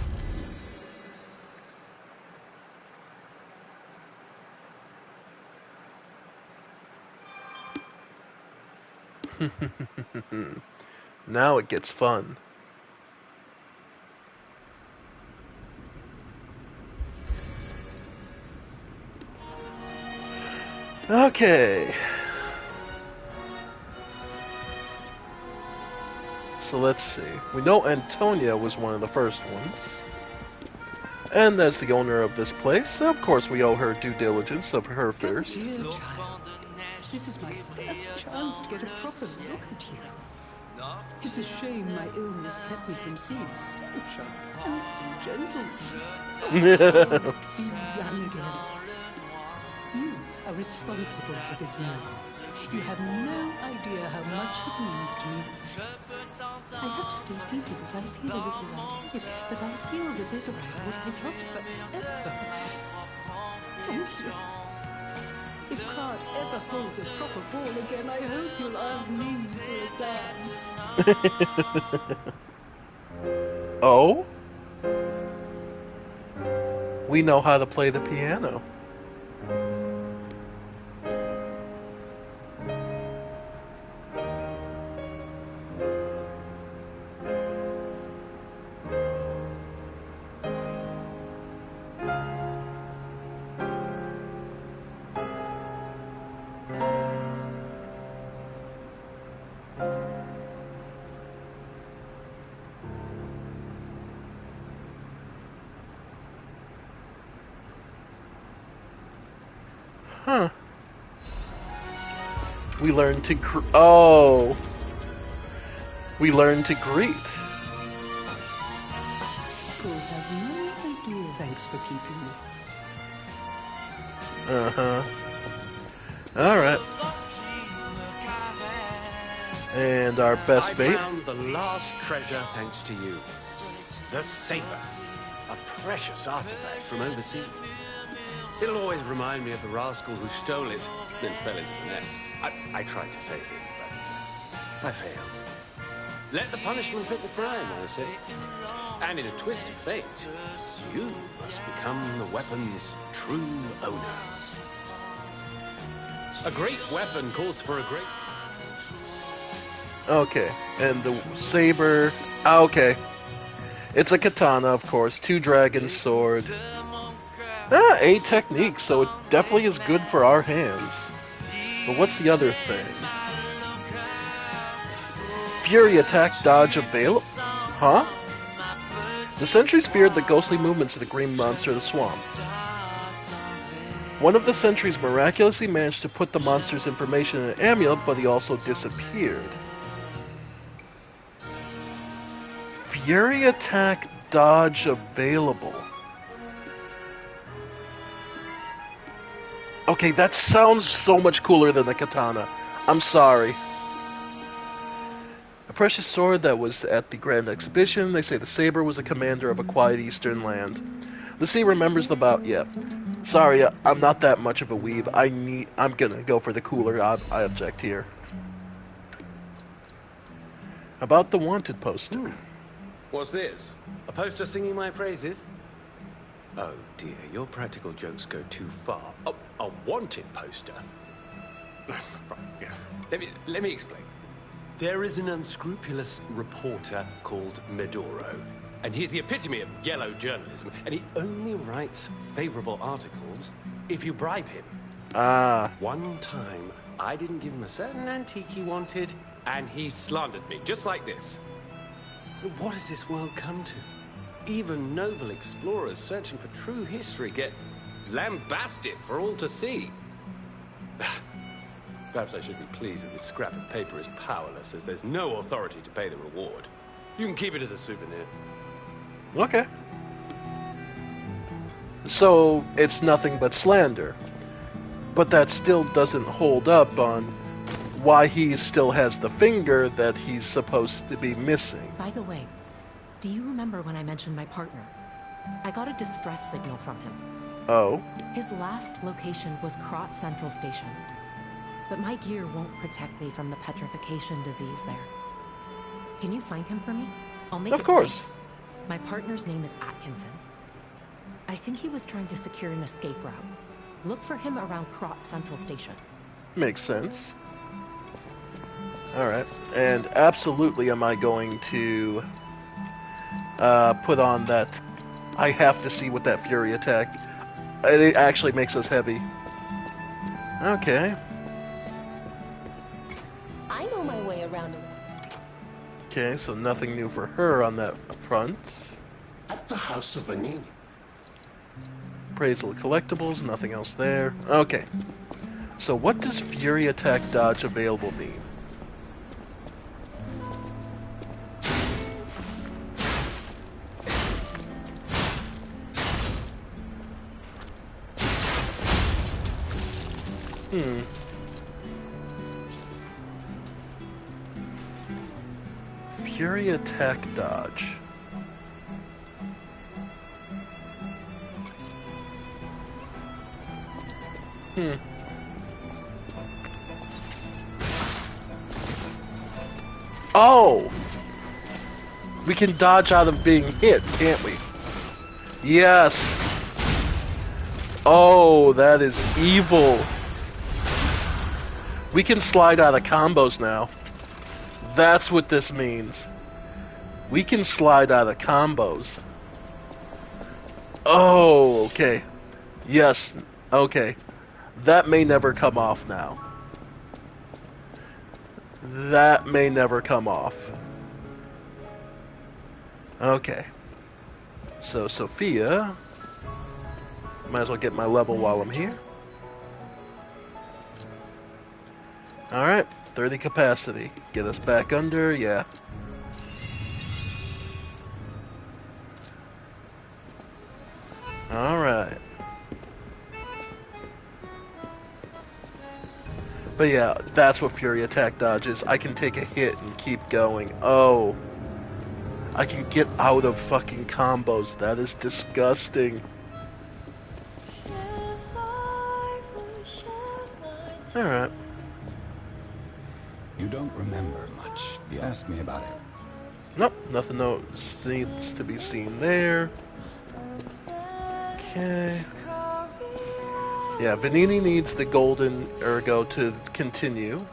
Now it gets fun. Okay. So let's see. We know Antonia was one of the first ones. And as the owner of this place, of course we owe her due diligence of her first. Dear child, this is my first chance to get a proper look at you. It's a shame my illness kept me from seeing such a handsome gentleman. Oh, be young again. You are responsible for this miracle. You have no idea how much it means to me. I have to stay seated as I feel a little lightheaded, but I feel revigorate what I've lost forever. Thank you. If Card ever holds a proper ball again, I hope you'll ask me for a dance. Oh? We know how to play the piano. Huh. We learned to oh. We learned to greet. People have no idea. Thanks for keeping me. Uh-huh. Alright. And our best bait. I found the last treasure thanks to you. The saber. A precious artifact from overseas. It'll always remind me of the rascal who stole it, then fell into the nest. I tried to save him, but I failed. Let the punishment fit the crime, I say. And in a twist of fate, you must become the weapon's true owner. A great weapon calls for a great... Okay, and the saber... okay. It's a katana, of course. 2 dragon sword. 8 techniques, so it definitely is good for our hands. But what's the other thing? Fury attack, dodge, available? Huh? The sentries feared the ghostly movements of the green monster of the swamp. One of the sentries miraculously managed to put the monster's information in an amulet, but he also disappeared. Fury attack, dodge, available. Okay, that sounds so much cooler than the katana. I'm sorry. A precious sword that was at the Grand Exhibition. They say the saber was a commander of a quiet eastern land. The sea remembers the bout. Yep. Sorry, I'm not that much of a weeb. I'm gonna go for the cooler object here. About the wanted poster. What's this? A poster singing my praises? Oh dear, your practical jokes go too far. Oh, a wanted poster? Right, yeah. Let me explain. There is an unscrupulous reporter called Medoro, and he's the epitome of yellow journalism, and he only writes favorable articles if you bribe him. Ah. One time, I didn't give him a certain antique he wanted, and he slandered me, just like this. What has this world come to? Even noble explorers searching for true history get lambasted for all to see. Perhaps I should be pleased that this scrap of paper is powerless, as there's no authority to pay the reward. You can keep it as a souvenir. Okay. So, it's nothing but slander. But that still doesn't hold up on why he still has the finger that he's supposed to be missing. By the way, do you remember when I mentioned my partner? I got a distress signal from him. Oh? His last location was Krot Central Station. But my gear won't protect me from the petrification disease there. Can you find him for me? I'll make it. Of course. Thanks. My partner's name is Atkinson. I think he was trying to secure an escape route. Look for him around Krot Central Station. Makes sense. Alright. And absolutely am I going to put on that... I have to see what that Fury attack... It actually makes us heavy. Okay. I know my way around him. Okay, so nothing new for her on that front. At the House of Vanini. Appraisal of collectibles, nothing else there. Okay. So what does Fury attack dodge available mean? Fury attack dodge. Oh! We can dodge out of being hit, can't we? Yes! Oh, that is evil. We can slide out of combos now. That's what this means. We can slide out of combos. Oh, okay. Yes, okay. That may never come off now. That may never come off. Okay. So, Sophia... Might as well get my level while I'm here. Alright, 30 capacity. Get us back under, yeah. Alright. But yeah, that's what Fury Attack Dodge is. I can take a hit and keep going. Oh. I can get out of fucking combos. That is disgusting. Alright. You don't remember much. You asked me about it. Nope, nothing needs to be seen there. Okay. Yeah, Vanini needs the golden ergo to continue.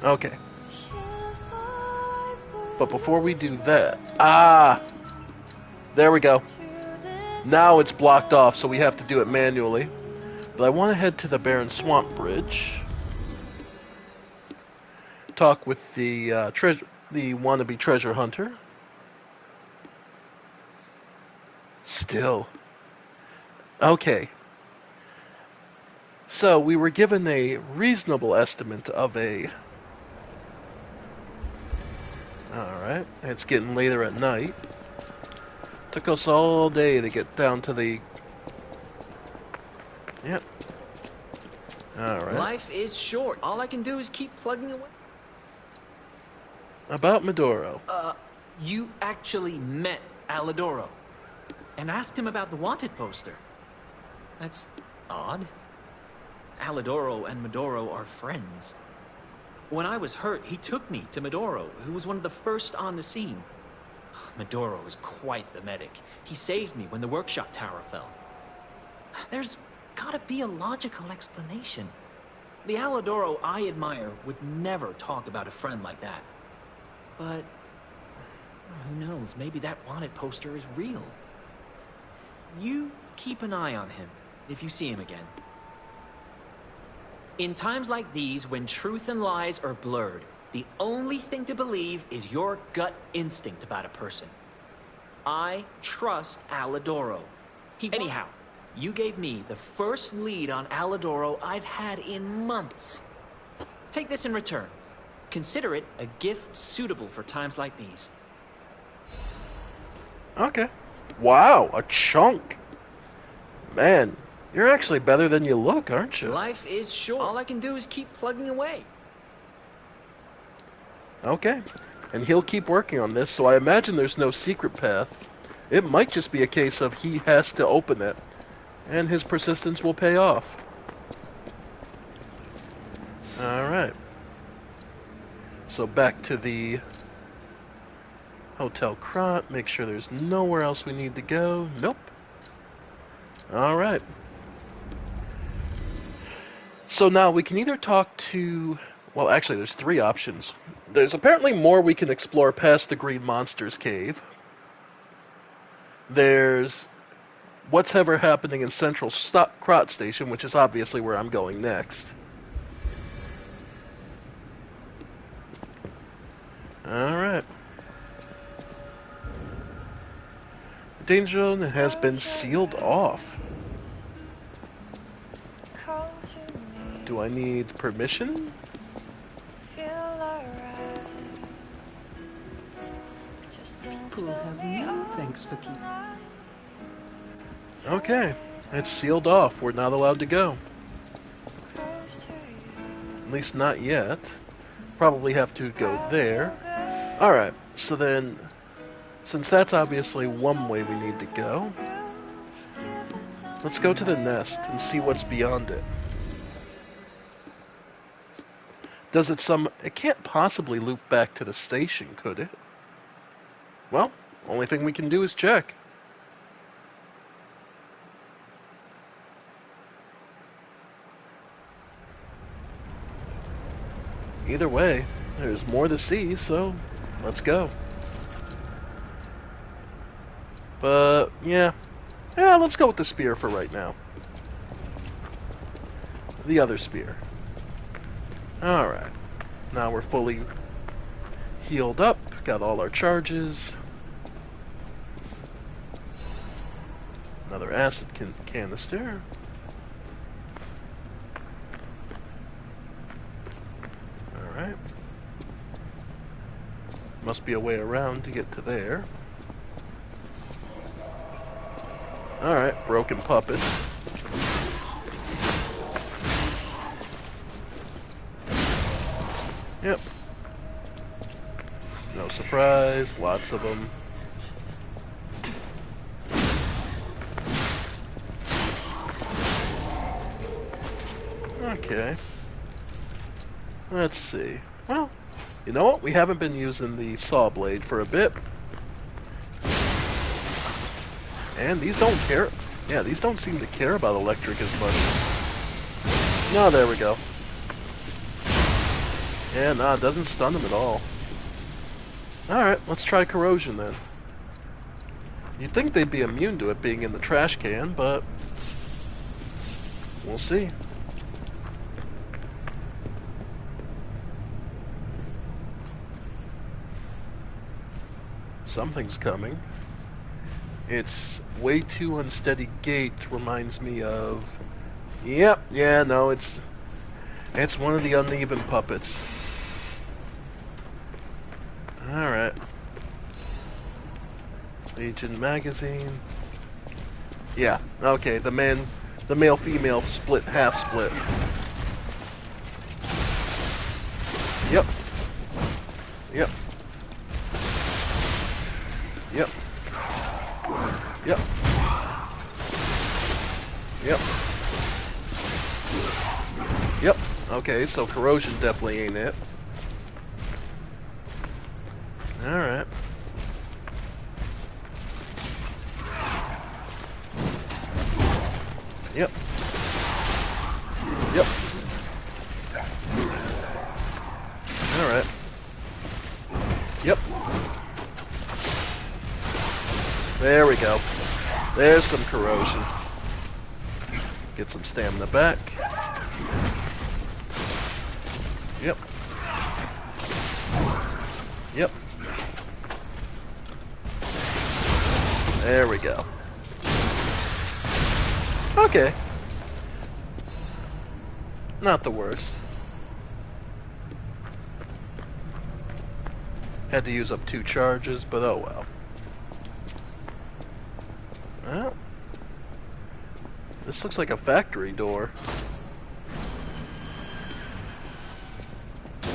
Okay. But before we do that... Ah! There we go. Now it's blocked off, so we have to do it manually. But I want to head to the Barren Swamp Bridge. Talk with the the wannabe treasure hunter. Still. Okay. So, we were given a reasonable estimate of a... Alright, it's getting later at night. Took us all day to get down to the... Yep. Alright. Life is short. All I can do is keep plugging away. About Medoro. You actually met Alidoro and asked him about the wanted poster. That's odd. Alidoro and Medoro are friends. When I was hurt, he took me to Medoro, who was one of the first on the scene. Medoro is quite the medic. He saved me when the workshop tower fell. There's gotta be a logical explanation. The Alidoro I admire would never talk about a friend like that. But who knows, maybe that wanted poster is real. You keep an eye on him if you see him again. In times like these, when truth and lies are blurred, the only thing to believe is your gut instinct about a person. I trust Alidoro. Anyhow, you gave me the first lead on Alidoro I've had in months. Take this in return. Consider it a gift suitable for times like these. Okay. Wow, a chunk. Man, you're actually better than you look, aren't you? Life is short. All I can do is keep plugging away. Okay. And he'll keep working on this, so I imagine there's no secret path. It might just be a case of he has to open it, and his persistence will pay off. Alright. So back to the Hotel Krot, make sure there's nowhere else we need to go. Nope. Alright. So now we can either talk to... Well, actually, there's three options. There's apparently more we can explore past the Green Monsters Cave. There's what's ever happening in Central Crot Station, which is obviously where I'm going next. Alright. The danger zone has been sealed off. Do I need permission? People have no thanks for keeping. Okay, it's sealed off. We're not allowed to go. At least not yet. Probably have to go there. Alright, so then, since that's obviously one way we need to go, let's go to the nest and see what's beyond it. It can't possibly loop back to the station, could it? Well, only thing we can do is check. Either way, there's more to see, so let's go. But, yeah, let's go with the spear for right now. The other spear. Alright, now we're fully healed up, got all our charges. Another acid canister. Alright. Must be a way around to get to there. Alright, broken puppet. Yep. No surprise, lots of them. Okay. Let's see. Well, you know what? We haven't been using the saw blade for a bit. And these don't care. Yeah, these don't seem to care about electric as much. No, there we go. Yeah, nah, it doesn't stun them at all. Alright, let's try corrosion then. You'd think they'd be immune to it being in the trash can, but we'll see. Something's coming. Its way too unsteady gait reminds me of... Yep, yeah, no, it's one of the uneven puppets. Alright. Legion magazine. Yeah, okay, the male-female split, half split. Yep. Yep. Yep. Yep. Yep. Yep. Okay, so corrosion definitely ain't it. Alright. Yep. Yep. Alright. Yep. There we go. There's some corrosion. Get some stamina back. Yep. Yep. There we go. Okay. Not the worst. Had to use up 2 charges, but oh well. Well, this looks like a factory door.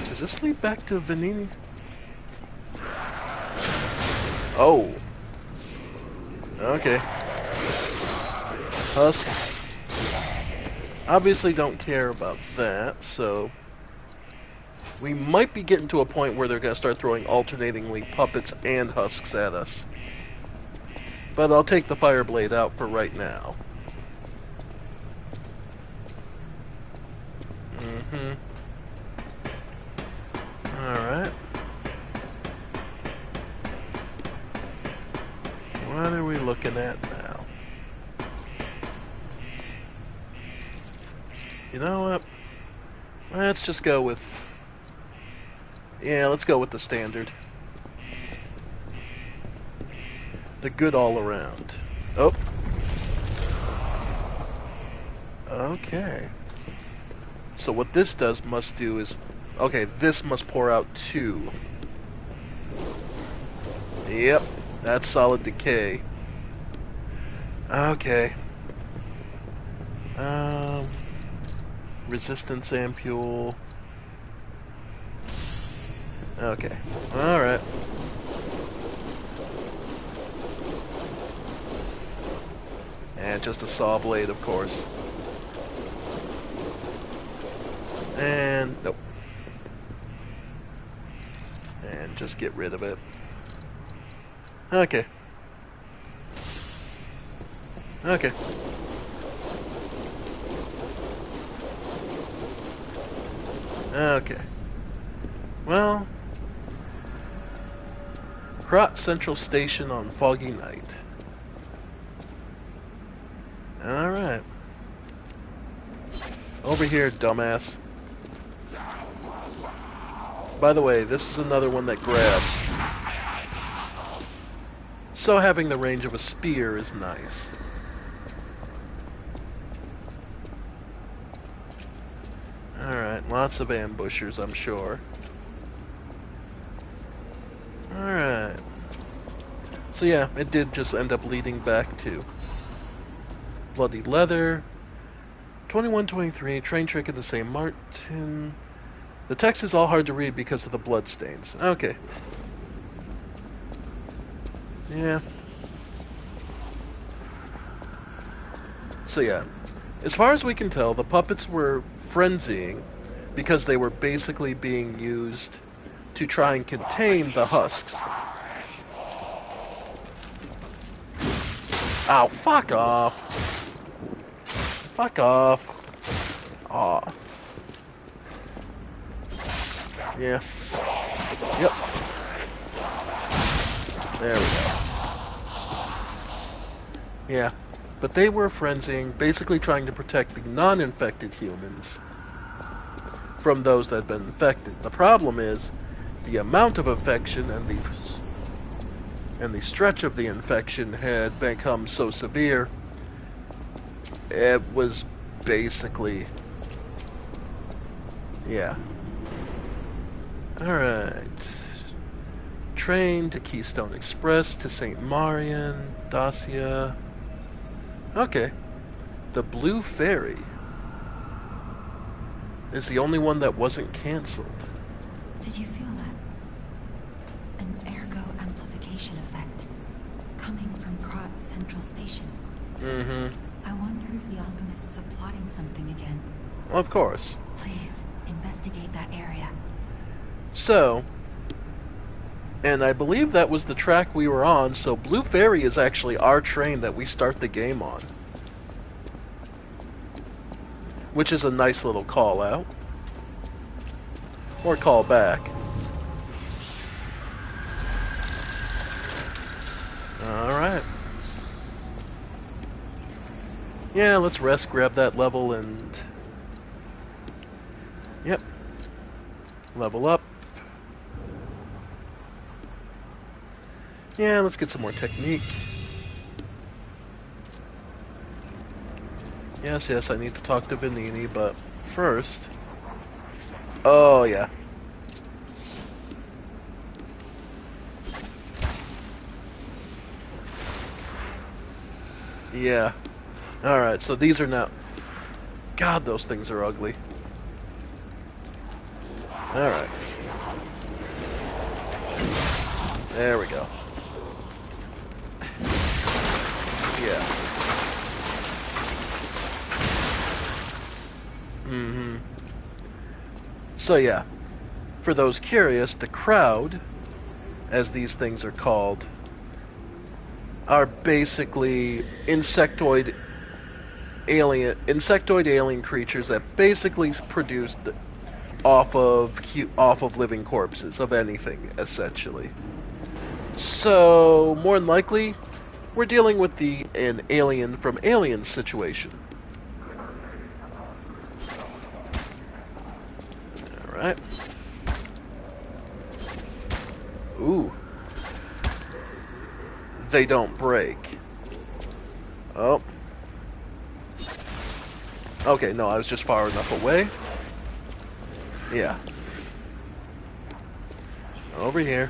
Does this lead back to Vanini? Oh. Okay. Husks. Obviously don't care about that, so... we might be getting to a point where they're going to start throwing alternatingly puppets and husks at us. But I'll take the fire blade out for right now. Mm-hmm. Alright. What are we looking at now? You know what? Let's just go with... Yeah, let's go with the standard. The good all around. Oh. Okay. So what this must do is... Okay, this must pour out 2. Yep, that's solid decay. Okay. Resistance ampule. Okay. Alright. And just a saw blade, of course. And nope. And just get rid of it. Okay. Okay. Okay. Well, Krot Central Station on foggy night. Alright. Over here, dumbass. By the way, this is another one that grabs. So having the range of a spear is nice. Alright, lots of ambushers, I'm sure. Alright. So yeah, it did just end up leading back to Bloody Leather, 2123, Train Trick in the St. Martin. The text is all hard to read because of the bloodstains. Okay. Yeah. So yeah, as far as we can tell, the puppets were frenzying because they were basically being used to try and contain the husks. Ow, fuck off. Fuck off. Aw. Yeah. Yep. There we go. Yeah. But they were frenzying, basically trying to protect the non-infected humans from those that had been infected. The problem is the amount of infection and the stretch of the infection had become so severe, it was basically... Yeah. Alright. Train to Keystone Express to St. Marian, Dacia. Okay. The Blue Ferry is the only one that wasn't cancelled. Did you feel that? An ergo amplification effect coming from Krot Central Station. Mm-hmm. I wonder if the alchemists are plotting something again. Of course. Please, investigate that area. So, and I believe that was the track we were on, so Blue Ferry is actually our train that we start the game on. Which is a nice little call out. Or call back. Alright. Yeah, let's rest, grab that level, and... Yep. Level up. Yeah, let's get some more technique. Yes, I need to talk to Vanini, but first... Oh, yeah. Yeah. Alright, so these are now... God, those things are ugly. Alright. There we go. Yeah. Mm-hmm. So yeah, for those curious, the crowd, as these things are called, are basically insectoid insectoid alien creatures that basically produced off of living corpses of anything, essentially. So more than likely, we're dealing with an alien from Alien situation. All right. Ooh. They don't break. Oh. Okay, no, I was just far enough away. Yeah. Over here.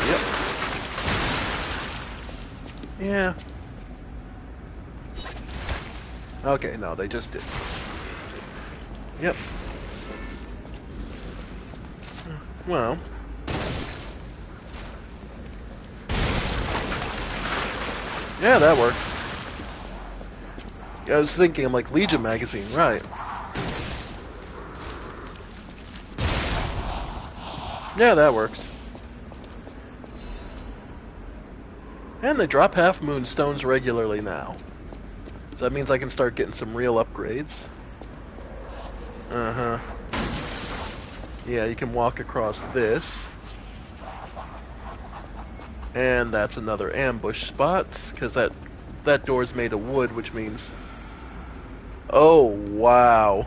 Yep. Yeah. Okay, no, they just did. Yep. Well. Yeah, that works. I was thinking, I'm like, Legion magazine, right. Yeah, that works. And they drop half moonstones regularly now. So that means I can start getting some real upgrades. Uh-huh. Yeah, you can walk across this. And that's another ambush spot, because that door's made of wood, which means... Oh, wow.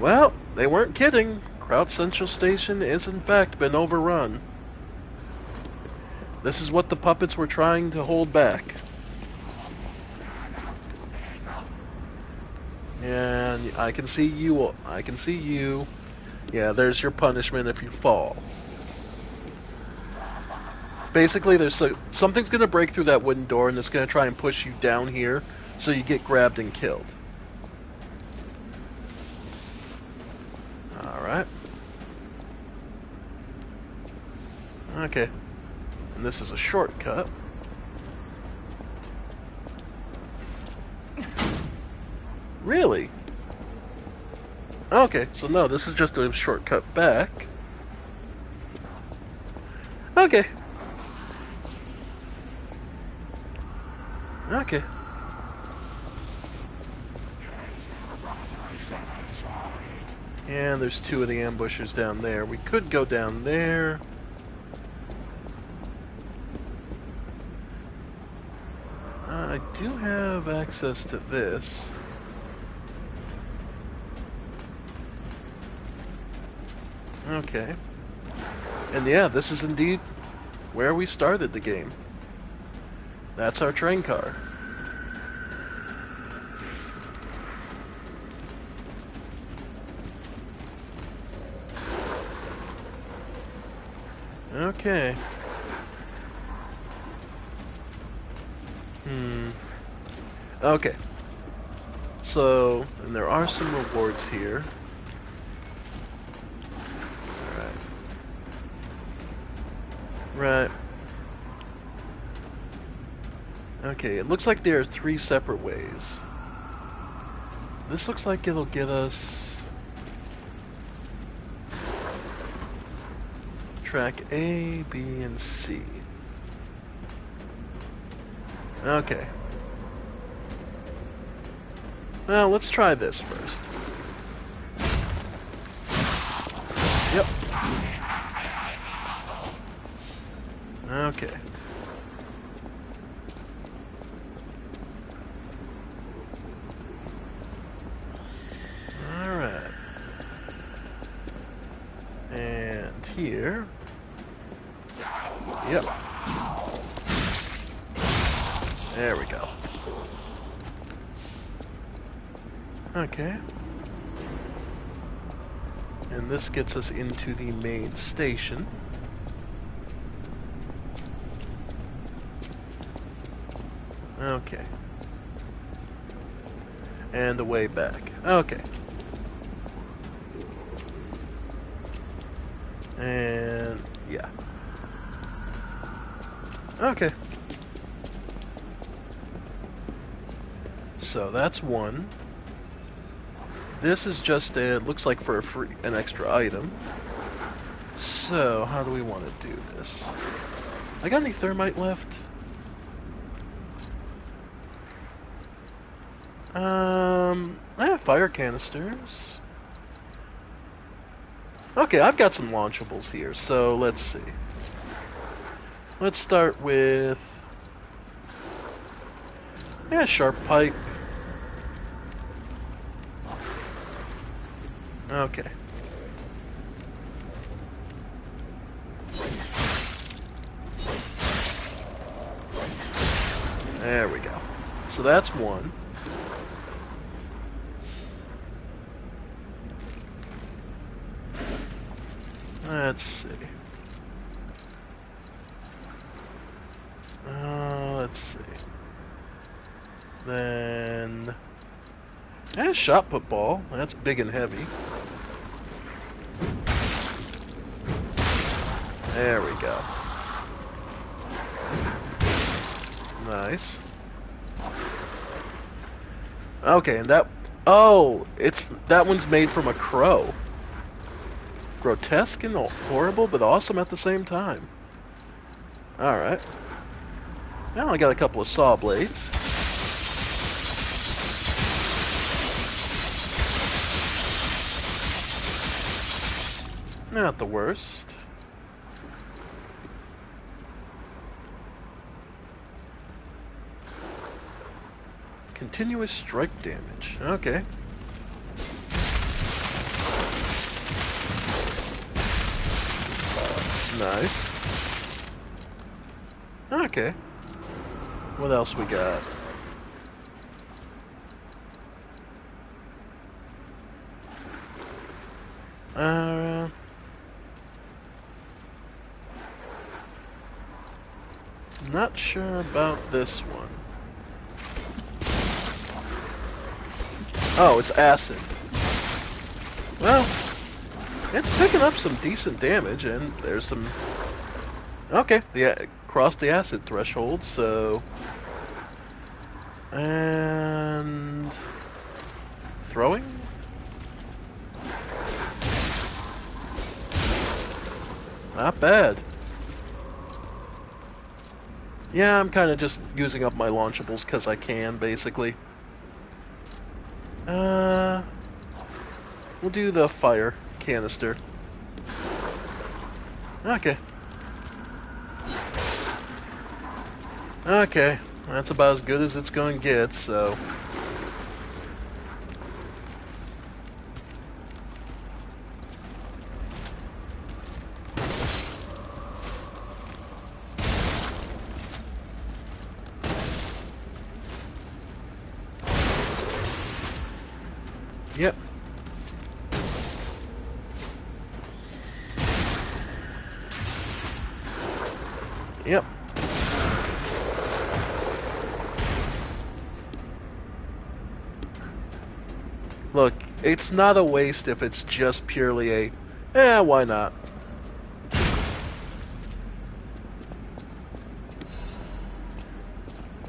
Well, they weren't kidding. Crouch Central Station is in fact been overrun. This is what the puppets were trying to hold back. And I can see you. I can see you. Yeah, there's your punishment if you fall. Basically, something's going to break through that wooden door, and it's going to try and push you down here, so you get grabbed and killed. Alright. Okay. And this is a shortcut. Really? Okay, so no, this is just a shortcut back. Okay. Okay. And there's two of the ambushers down there. We could go down there. I do have access to this. Okay. And yeah, this is indeed where we started the game. That's our train car. Okay. Okay. So, and there are some rewards here. Right. Okay, it looks like there are 3 separate ways. This looks like it'll get us track A, B, and C. Okay. Well, let's try this first. Yep. Okay. Alright. And here. Yep. There we go. Okay. And this gets us into the main station. Okay. And the way back. Okay. And yeah. Okay. So that's one. This is just it looks like for an extra item. So how do we want to do this? I got any thermite left? I have fire canisters. Okay, I've got some launchables here, so let's see. Let's start with... yeah, sharp pipe. Okay. There we go. So that's one. Let's see. Let's see. Then... and shot put ball. That's big and heavy. There we go. Nice. Okay, and that... oh, that one's made from a crow. Grotesque and horrible, but awesome at the same time. Alright. Now I got a couple of saw blades. Not the worst. Continuous strike damage. Okay. Nice. Okay. What else we got? Not sure about this one. Oh, it's acid. Well, it's picking up some decent damage, and there's some... okay, yeah, crossed the acid threshold, so... and... throwing? Not bad. Yeah, I'm kind of just using up my launchables because I can, basically. We'll do the fire canister. Okay. Okay, that's about as good as it's going to get, so... yep. Yep. Look, it's not a waste if it's just purely a, why not?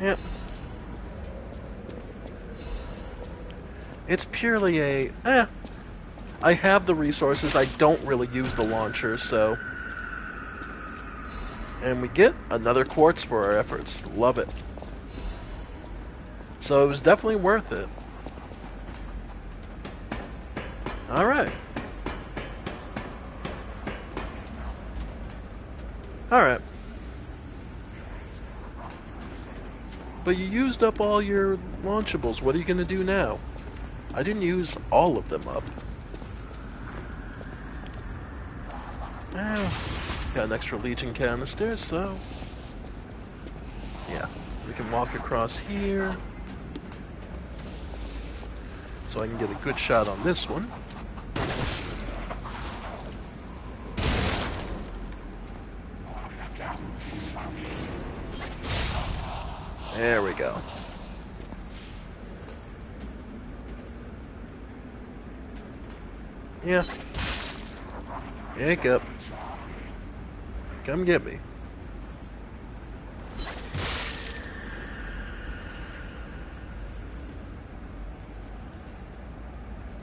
Yep. It's purely a, I have the resources, I don't really use the launcher, so... and we get another quartz for our efforts. Love it. So it was definitely worth it. Alright. Alright. But you used up all your launchables. What are you going to do now? I didn't use all of them up. Got an extra Legion canister, so... yeah, we can walk across here. So I can get a good shot on this one. There we go. Yeah. Wake up. Come get me.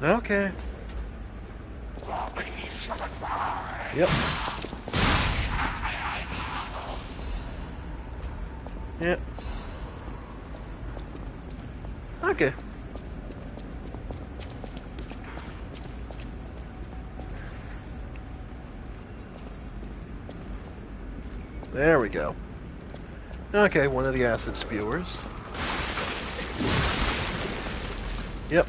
Okay. Yep. Yep. Okay. There we go. Okay, one of the acid spewers. Yep.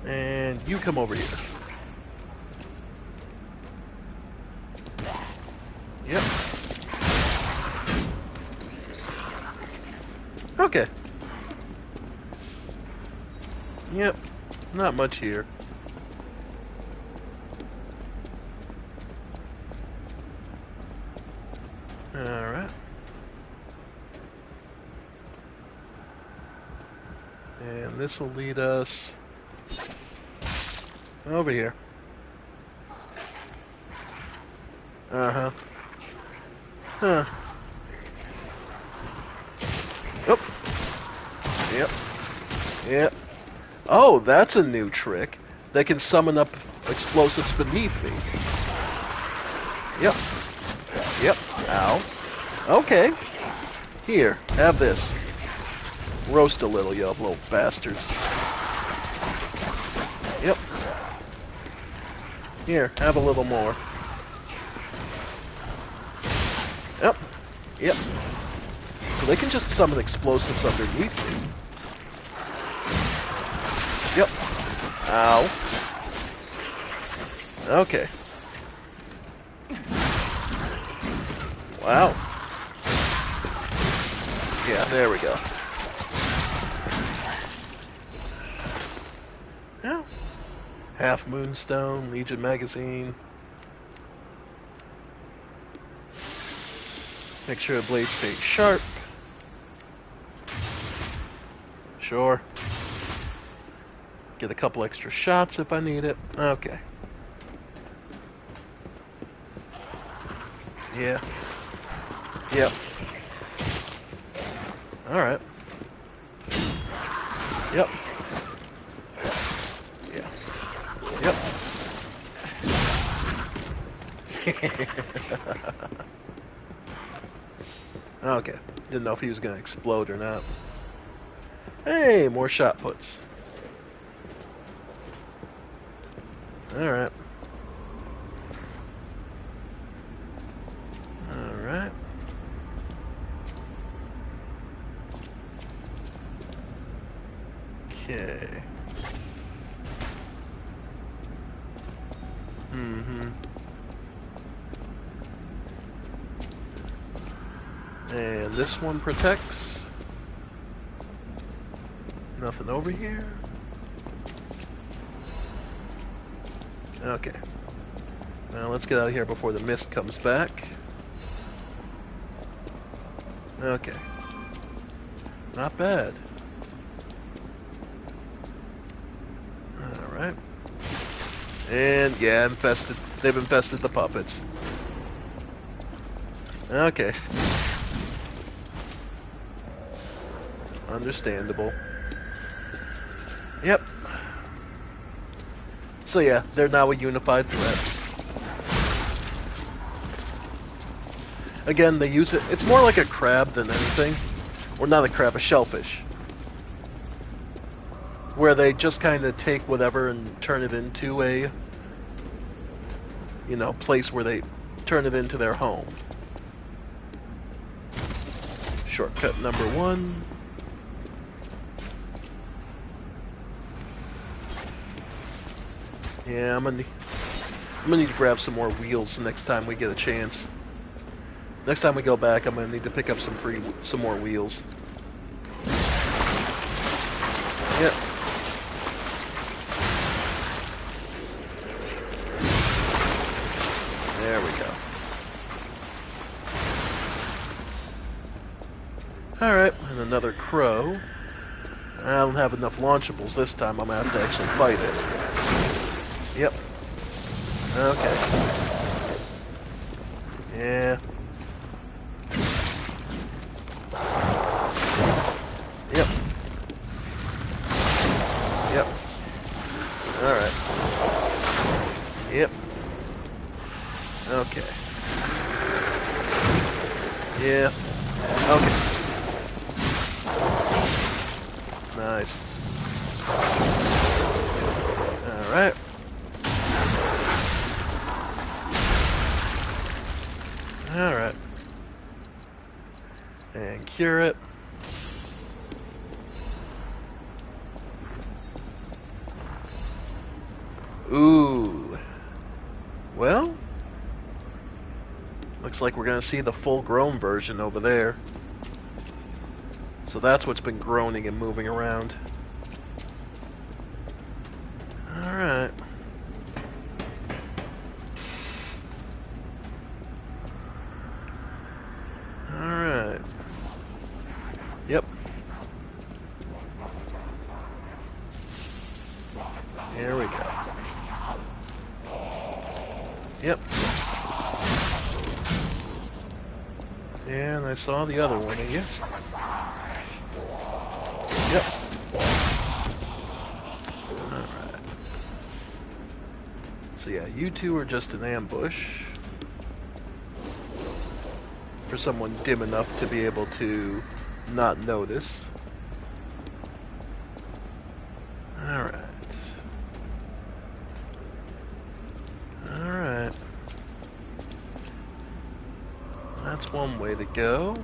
And you come over here. Yep. Okay. Yep. Not much here. Alright. And this will lead us over here. Uh-huh. Huh. Oh. Yep. Yep. Oh, that's a new trick. They can summon up explosives beneath me. Yep. Yep. Ow. Okay. Here, have this. Roast a little, you little bastards. Yep. Here, have a little more. Yep. Yep. So they can just summon explosives underneath me. Yep. Ow. Okay. Wow. Yeah, there we go. Yeah. Half Moonstone, Legion Magazine. Make sure the blade stays sharp. Sure. Get a couple extra shots if I need it. Okay. Yeah. Yep. Alright. Yep. Yeah. Yep. Okay. Didn't know if he was going to explode or not. Hey, more shot puts. Alright. Alright. Okay. Mm-hmm. And this one protects. Nothing over here. Okay. Now let's get out of here before the mist comes back. Okay. Not bad. Alright. And yeah, infested. They've infested the puppets. Okay. Understandable. Yep. So yeah, they're now a unified threat. Again, they use it. It's more like a crab than anything. Or not a crab, a shellfish. Where they just kind of take whatever and turn it into a, you know, place where they turn it into their home. Shortcut number 1. Yeah, I'm gonna need to grab some more wheels next time we get a chance. Next time we go back, I'm gonna need to pick up some more wheels. Yep. There we go. Alright, and another crow. I don't have enough launchables this time. I'm gonna have to actually fight it. Yep. Okay. Yeah. Yep. Yep. Alright. Yep. Okay. Yeah. Okay. Nice. Alright. Alright. And cure it. Ooh. Well, looks like we're going to see the full-grown version over there. So that's what's been groaning and moving around. Alright. Alright. Yep. Here we go. Yep. And I saw the other one of you. Yep. Alright. So yeah, you two are just an ambush. For someone dim enough to be able to not notice. Alright. Alright. That's one way to go.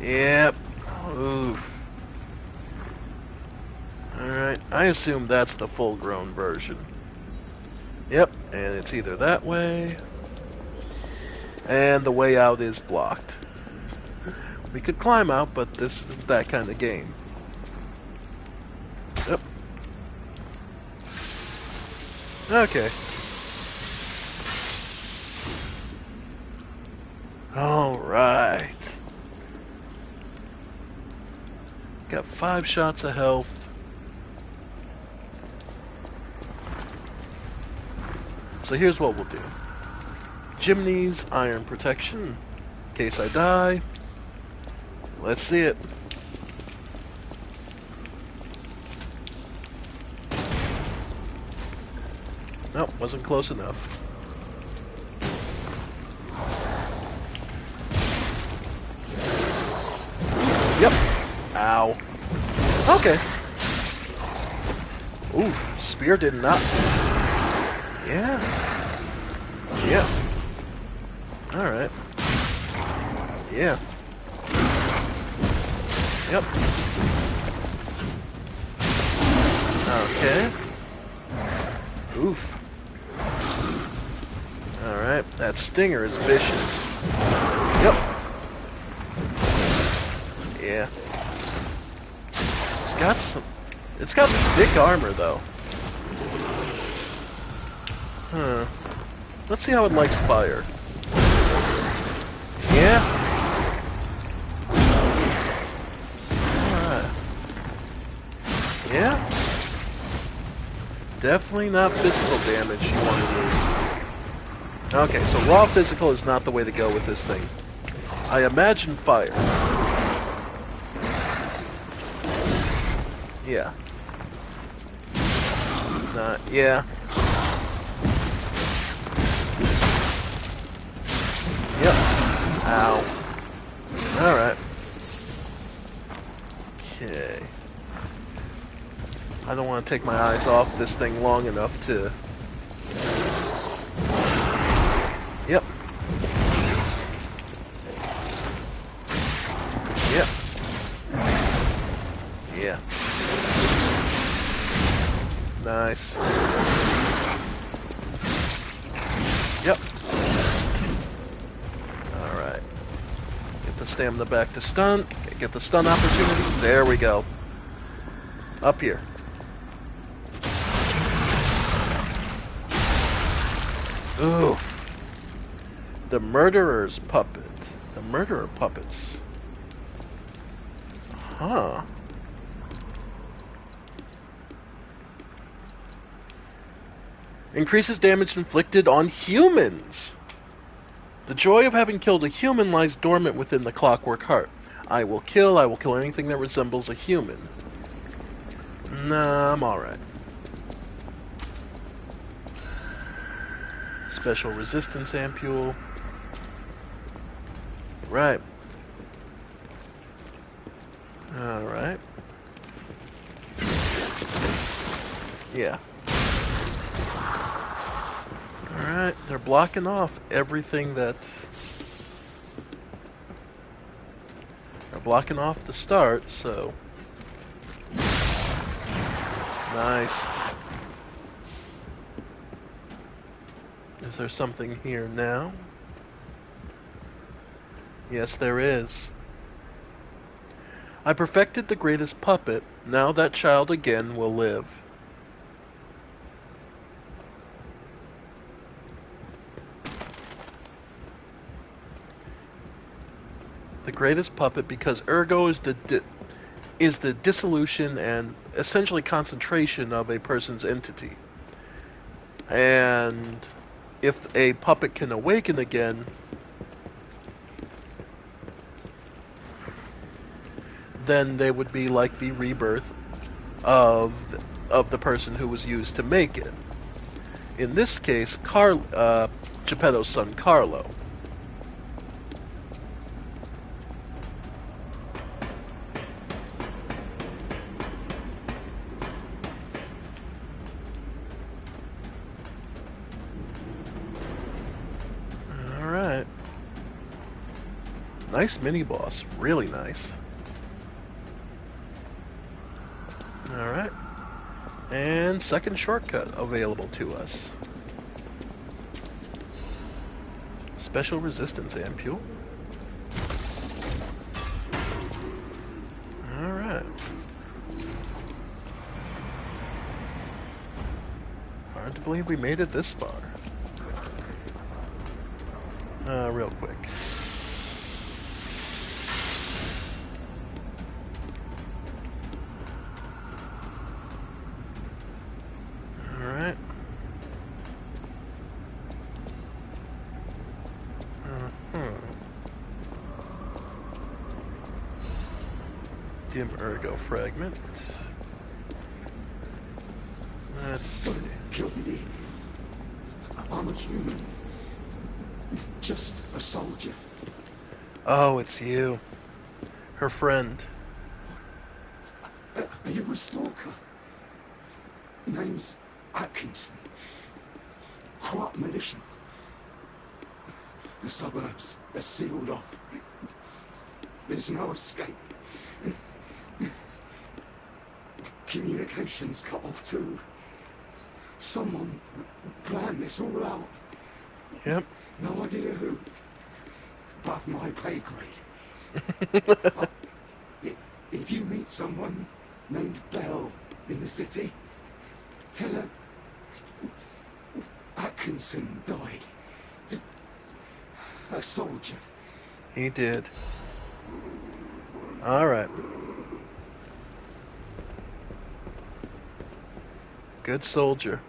Yep. Oof. Alright, I assume that's the full-grown version. Yep, and it's either that way, and the way out is blocked. We could climb out, but this is that kind of game. Yep. Okay. Alright. Got 5 shots of health. So here's what we'll do. Chimneys, iron protection, in case I die. Let's see it. Nope, wasn't close enough. Yep. Ow. Okay. Ooh, spear did not. Yeah. Yeah. Alright. Yeah. Yep. Okay. Oof. Alright, that stinger is vicious. Yep. Yeah. It's got thick armor though. Huh. Let's see how it likes fire. Yeah. Alright. Yeah. Definitely not physical damage you want to use. Okay, so raw physical is not the way to go with this thing. I imagine fire. Yeah. Yeah. Yep. Ow. Alright. Okay. I don't want to take my eyes off this thing long enough to... Yep. Yep. Yeah. Nice. Yep. Alright. Get the stamina back to stun. Get the stun opportunity. There we go. Up here. Ooh. The murderer's puppet. The murderer puppets. Huh. Increases damage inflicted on humans. The joy of having killed a human lies dormant within the clockwork heart. I will kill anything that resembles a human. Nah, I'm alright. Special resistance ampule. Right. Alright. Yeah. Alright, they're blocking off everything that... They're blocking off the start, so... Nice. Is there something here now? Yes, there is. I perfected the greatest puppet. Now that child again will live. The greatest puppet because ergo is the dissolution and essentially concentration of a person's entity. And if a puppet can awaken again, then they would be like the rebirth of the person who was used to make it. In this case, Geppetto's son Carlo. Alright. Nice mini-boss. Really nice. Alright. And second shortcut available to us. Special resistance ampule. Alright. Hard to believe we made it this far. Real quick. Alright. Dim ergo fragment. Let's see. Don't kill me. I'm a human. Just a soldier. Oh, it's you. Her friend. Are you a stalker? Name's Atkinson. Crop militia. The suburbs are sealed off. There's no escape. Communications cut off too. Someone planned this all out. Yep. No idea who. Above my pay grade. If you meet someone named Bell in the city, tell her Atkinson died. A soldier. He did. Alright. Good soldier.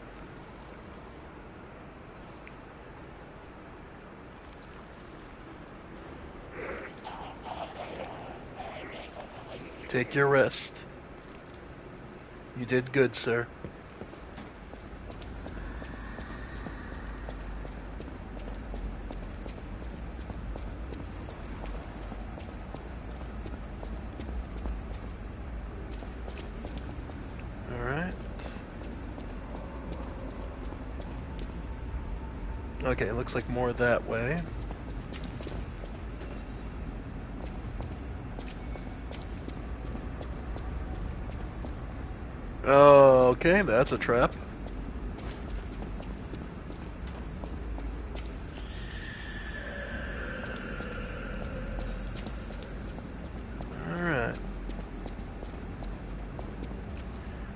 Take your rest. You did good, sir. Alright. Okay, looks like more that way. Oh, okay, that's a trap. Alright.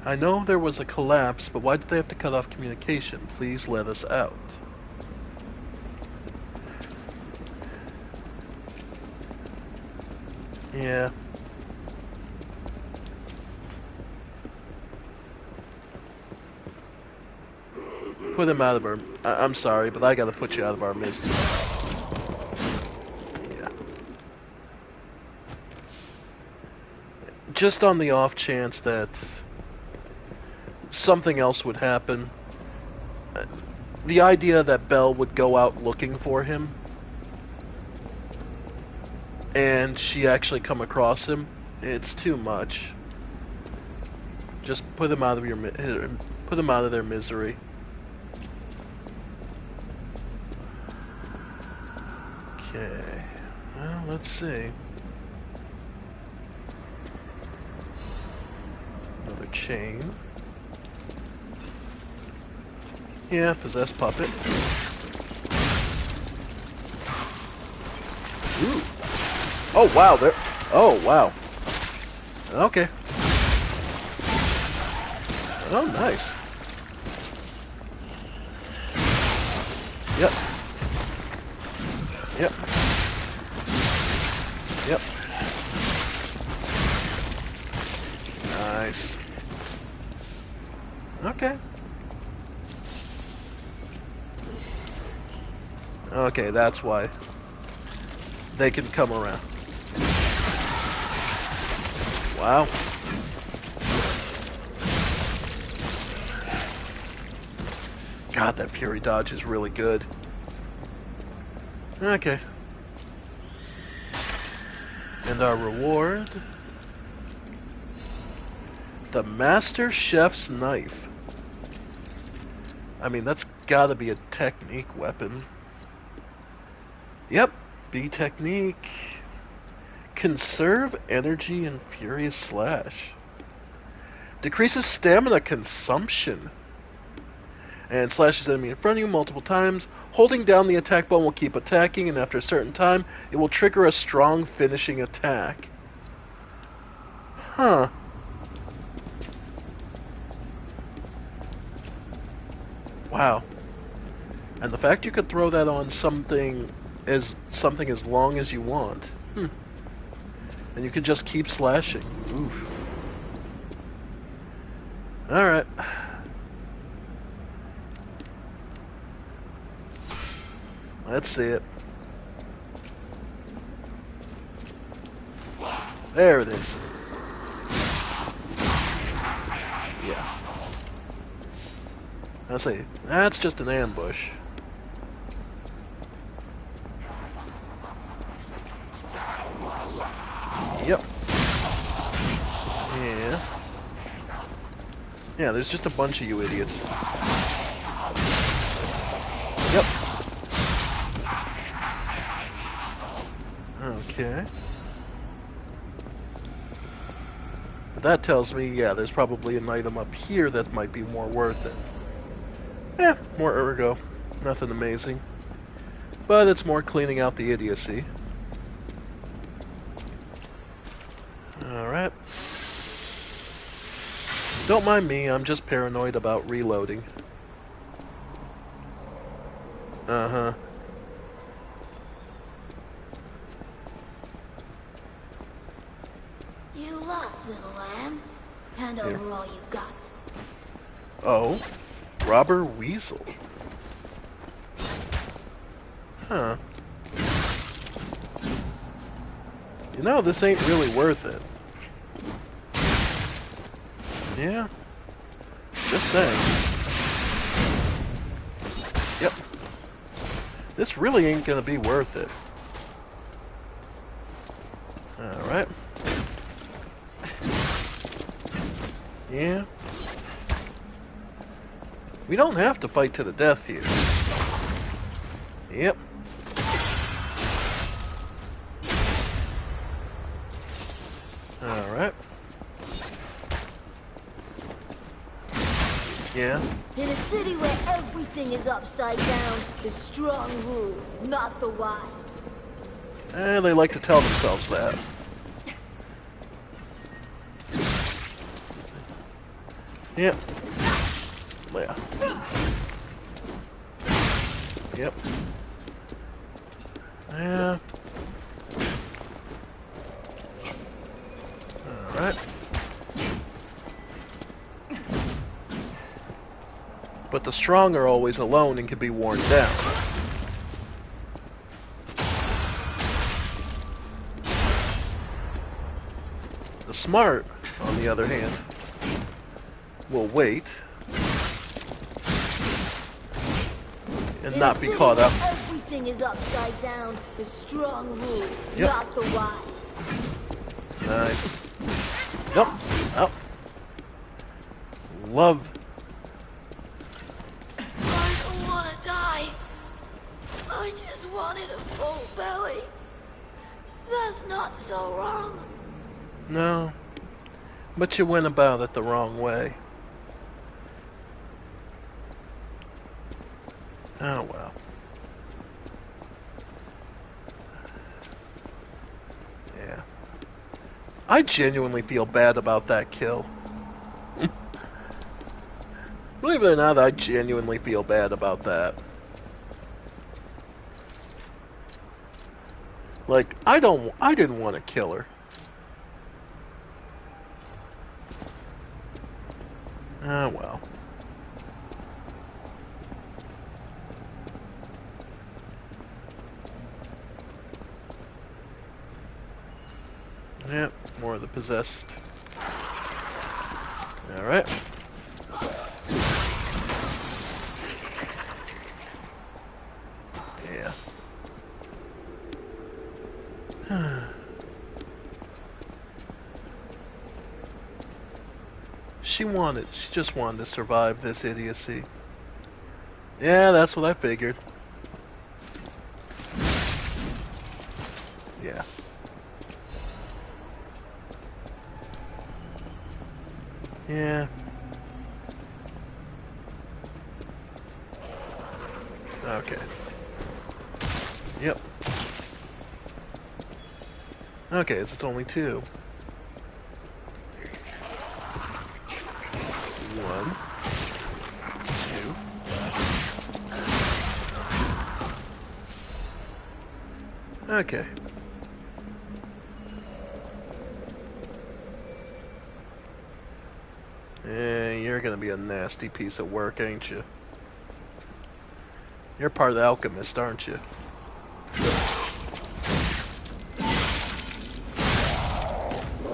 I know there was a collapse, but why did they have to cut off communication? Please let us out. Yeah. Put him out of our... I'm sorry, but I gotta put you out of our midst. Yeah. Just on the off chance that something else would happen, the idea that Belle would go out looking for him and she actually come across him, it's too much. Just put them out of put them out of their misery. Okay. Well, let's see. Another chain. Yeah, possessed puppet. Ooh. Oh wow, there. Oh wow. Okay. Oh, nice. Yep. Yep. Yep. Nice. Okay. Okay, that's why they can come around. Wow. God, that Fury dodge is really good. Okay. And our reward? The Master Chef's Knife. I mean, that's gotta be a technique weapon. Yep, B technique. Conserve energy and Furious Slash. Decreases stamina consumption. And slashes the enemy in front of you multiple times. Holding down the attack button will keep attacking, and after a certain time, it will trigger a strong finishing attack. Huh. Wow. And the fact you could throw that on something as long as you want. And you could just keep slashing. Oof. Alright. Let's see it. There it is. Yeah. Let's see. That's just an ambush. Yep. Yeah. Yeah, there's just a bunch of you idiots. Yep. Okay. But that tells me, yeah, there's probably an item up here that might be more worth it. Yeah, more ergo. Nothing amazing. But it's more cleaning out the idiocy. Alright. Don't mind me, I'm just paranoid about reloading. Uh-huh. You lost, little lamb. Hand over all you got. Oh. Robber Weasel. Huh. You know, this ain't really worth it. Yeah. Just saying. Yep. This really ain't gonna be worth it. Alright. Yeah. We don't have to fight to the death here. Yep. Alright. Yeah. In a city where everything is upside down, the strong rule, not the wise. And they like to tell themselves that. Yep. Yeah. Yep. Yeah. Alright. But the strong are always alone and can be worn down. The smart, on the other hand, will wait. and not be caught up. Everything is upside down. The strong rule, Yep. not the wise. Nice. Yep. Oh. Love. I don't want to die. I just wanted a full belly. That's not so wrong. No. But you went about it the wrong way. Oh well. Yeah. I genuinely feel bad about that kill. Believe it or not, I genuinely feel bad about that. Like, I didn't want to kill her. Ah, well. Yep, more of the possessed. Alright. Yeah. She just wanted to survive this idiocy. Yeah, that's what I figured. Yeah. Yeah. Okay. Yep. Okay, it's only two. One. Two. Okay. Yeah, you're gonna be a nasty piece of work, ain't you? You're part of the alchemist, aren't you?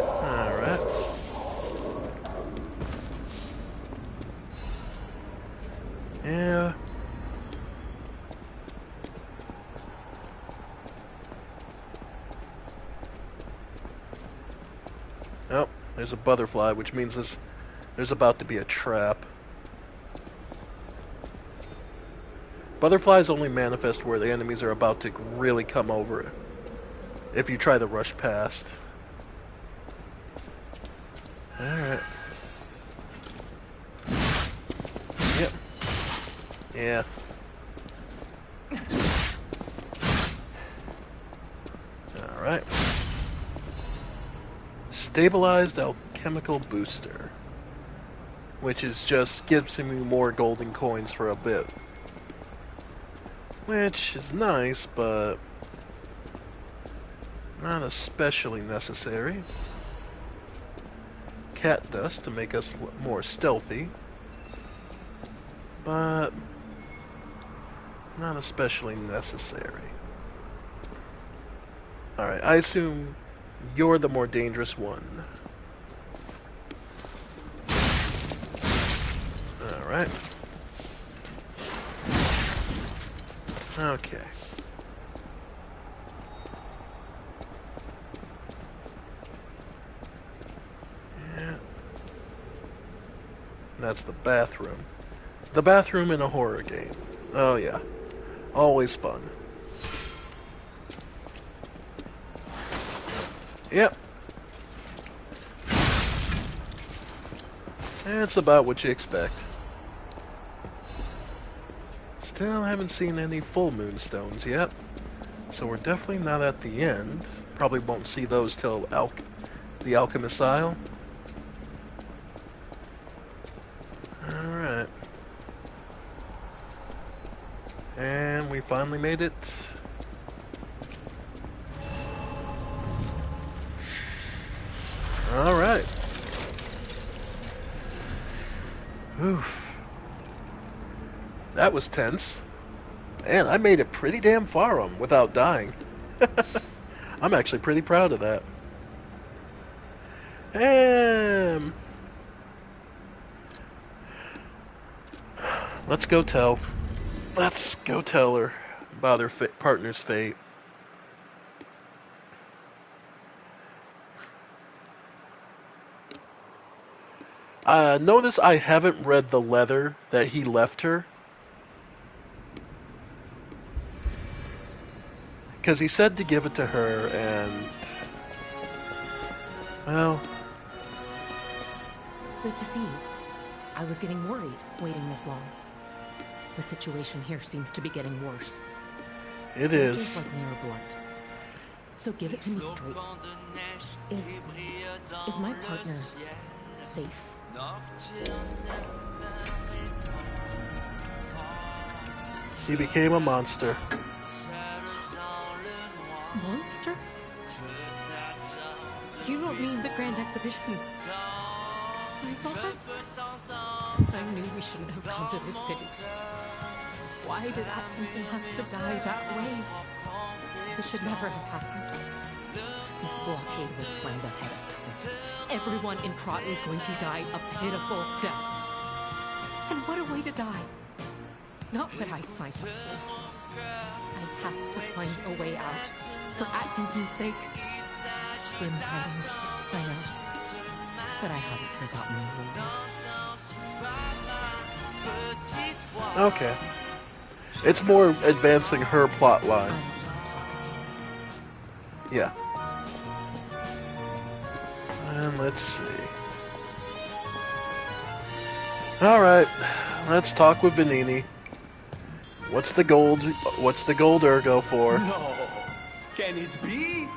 Alright. Yeah. Oh, there's a butterfly, which means there's about to be a trap. Butterflies only manifest where the enemies are about to really come over if you try to rush past. Alright. Yep. Yeah. Alright. Stabilized alchemical booster. Which is just gives me more golden coins for a bit. Which is nice, but not especially necessary. Cat dust to make us more stealthy, but not especially necessary. Alright, I assume you're the more dangerous one. Alright. Okay. Yeah. That's the bathroom. The bathroom in a horror game. Oh yeah. Always fun. Yep. That's about what you expect. Still haven't seen any full moonstones yet, so we're definitely not at the end. Probably won't see those till the Alchemist Isle. Alright. And we finally made it. Alright. Oof. That was tense. And I made it pretty damn far without dying. I'm actually pretty proud of that. Let's go tell. Let's go tell her about her partner's fate. Notice I haven't read the letter that he left her. Because he said to give it to her, and... well... Good to see you. I was getting worried waiting this long. The situation here seems to be getting worse. It Soldiers is. like me are blunt. So give it to me straight. Is my partner safe? He became a monster. Monster? You don't mean the grand exhibitions? My God. I knew we shouldn't have come to this city. Why did Atkinson have to die that way? This should never have happened. This blockade was planned ahead of time. Everyone in Krot is going to die a pitiful death. And what a way to die. Not what I signed up for. I have to find a way out. For Atkinson's sake. Grim times, I know. But I haven't forgotten the war. Okay. It's more advancing her plot line. Yeah. And let's see. Alright, let's talk with Vanini. What's the gold ergo for? No! Can it be?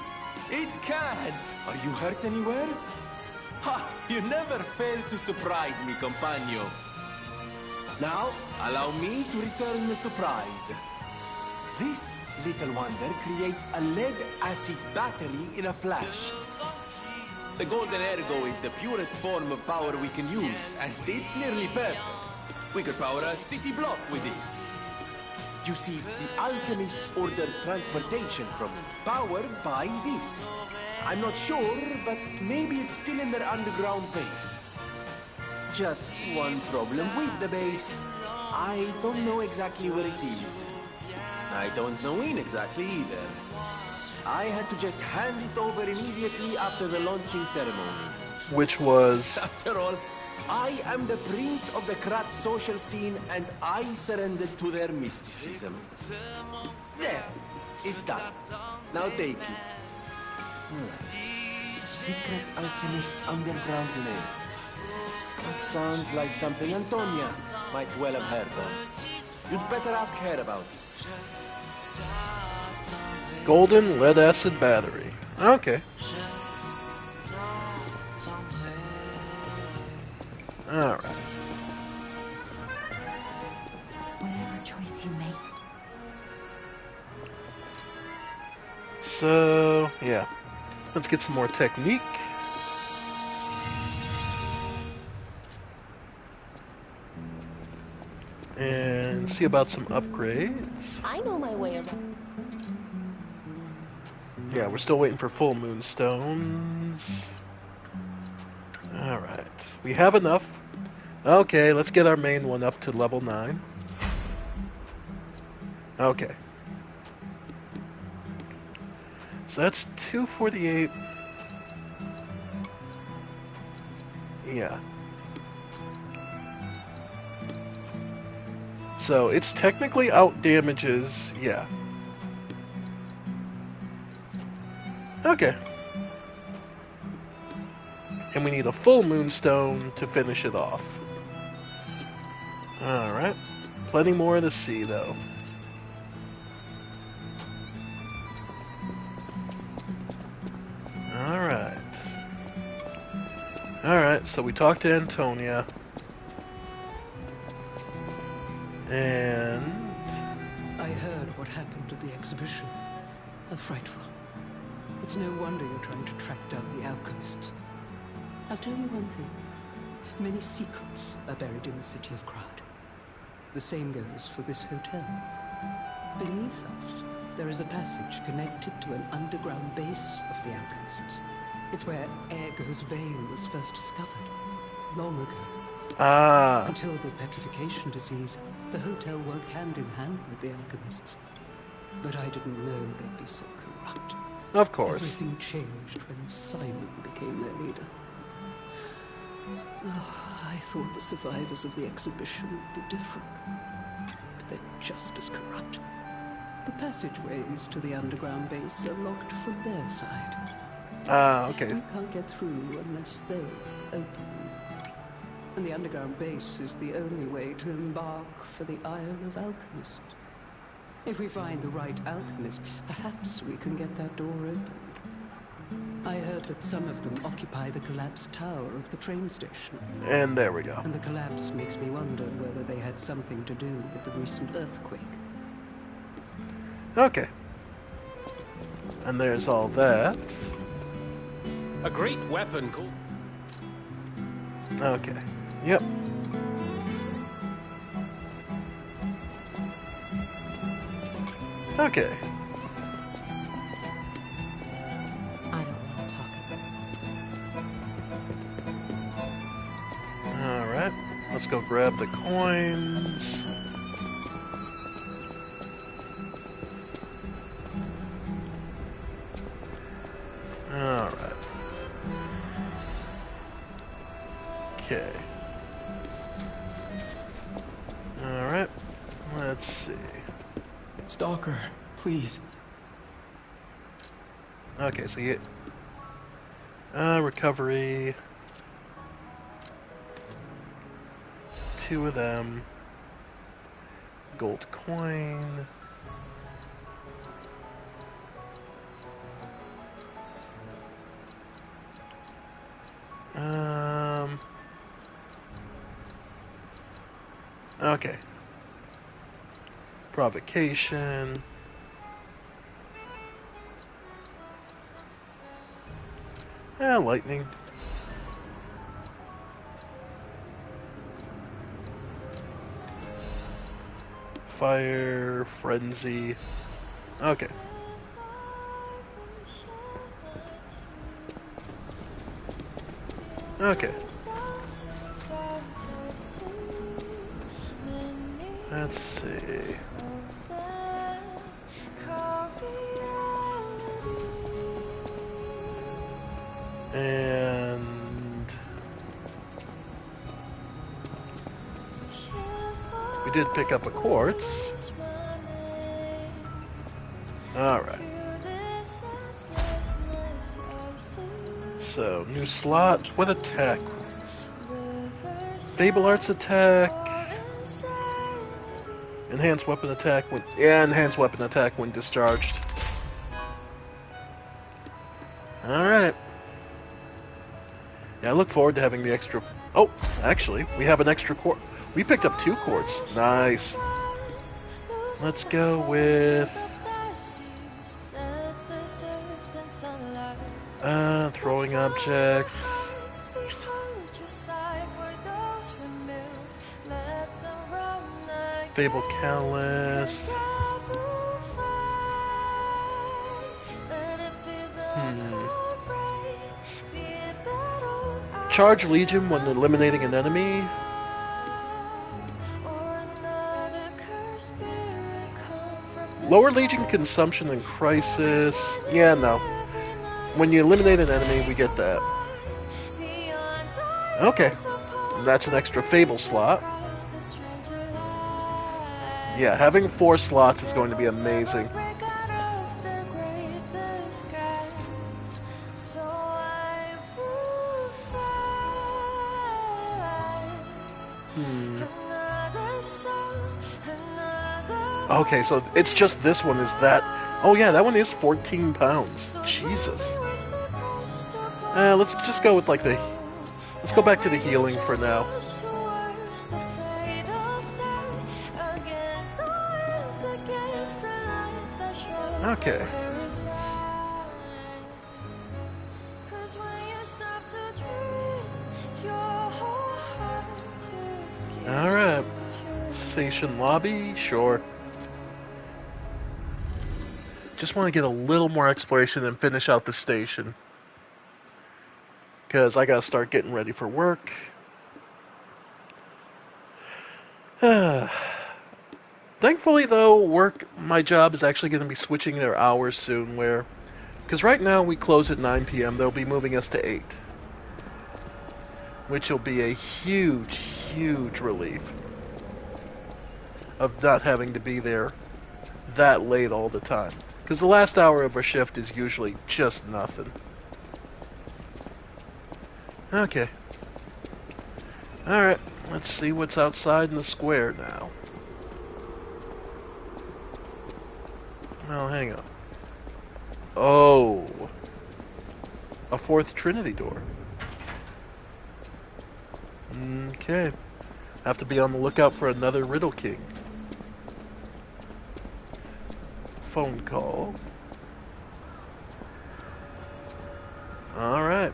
It can! Are you hurt anywhere? Ha! You never fail to surprise me, compagno. Now, allow me to return the surprise. This little wonder creates a lead-acid battery in a flash. The golden ergo is the purest form of power we can use, and it's nearly perfect. We could power a city block with this. You see, the alchemists ordered transportation from me, powered by this. I'm not sure, but maybe it's still in their underground base. Just one problem with the base. I don't know exactly where it is. I don't know when exactly either. I had to just hand it over immediately after the launching ceremony. Which was... After all, I am the prince of the Krat social scene, and I surrendered to their mysticism. There, it's done. Now take it. Secret Alchemist's underground lair. That sounds like something Antonia might well have heard of. You'd better ask her about it. Golden lead-acid battery. Okay. Alright. Whatever choice you make. So, yeah. Let's get some more technique. And see about some upgrades. I know my way around. Yeah, we're still waiting for full moonstones. Alright. We have enough. Okay, let's get our main one up to level 9. Okay. So that's 248. Yeah. So it's technically out damages, yeah. Okay. And we need a full moonstone to finish it off. Alright. Plenty more to see, though. Alright. Alright, so we talked to Antonia. And... I heard what happened at the exhibition. Frightful. It's no wonder you're trying to track down the alchemists. I'll tell you one thing. Many secrets are buried in the city of Krot. The same goes for this hotel. Beneath us, there is a passage connected to an underground base of the alchemists. It's where Ergo's vein was first discovered, long ago. Ah. Until the petrification disease, The hotel worked hand in hand with the alchemists. But I didn't know they'd be so corrupt. Of course. Everything changed when Simon became their leader. Oh, I thought the survivors of the exhibition would be different. But they're just as corrupt. The passageways to the underground base are locked from their side. Okay. We can't get through unless they open. And the underground base is the only way to embark for the Isle of Alchemists. If we find the right alchemist, perhaps we can get that door opened. I heard that some of them occupy the collapsed tower of the train station. And there we go. And the collapse makes me wonder whether they had something to do with the recent earthquake. Okay. And there's all that. A great weapon called... Okay. Yep. Okay. I don't want to talk about it. Alright. Let's go grab the coins. Alright. Okay. Alright. Let's see. Stalker, please. Okay, so you... recovery. 2 of them. Gold coin. Okay. Provocation. Lightning. Fire, frenzy. Okay. Okay. Let's see. And we did pick up a quartz. Alright. So, new slot. What attack? Fable Arts attack. Enhanced weapon attack when... Yeah, enhanced weapon attack when discharged. Alright. Yeah, I look forward to having the extra... Oh, actually, we have an extra quartz. We picked up 2 quartz. Nice. Let's go with... throwing object. Fable Catalyst. Charge Legion when eliminating an enemy. Lower Legion consumption in Crisis. Yeah, no. When you eliminate an enemy, we get that. Okay. That's an extra Fable slot. Yeah, having 4 slots is going to be amazing. Okay, so it's just this one is that... Oh yeah, that one is 14 pounds. Jesus. Let's just go with like the... Let's go back to the healing for now. Okay. Alright. Station lobby? Sure. Just want to get a little more exploration and finish out the station. Because I gotta start getting ready for work. Thankfully, though, my job is actually going to be switching their hours soon, because right now we close at 9 p.m., they'll be moving us to 8. Which will be a huge, huge relief of not having to be there that late all the time. Because the last hour of our shift is usually just nothing. Okay. Alright, let's see what's outside in the square now. Oh, hang on. Oh. A fourth Trinity door. Okay. Have to be on the lookout for another Riddle King. Phone call. Alright.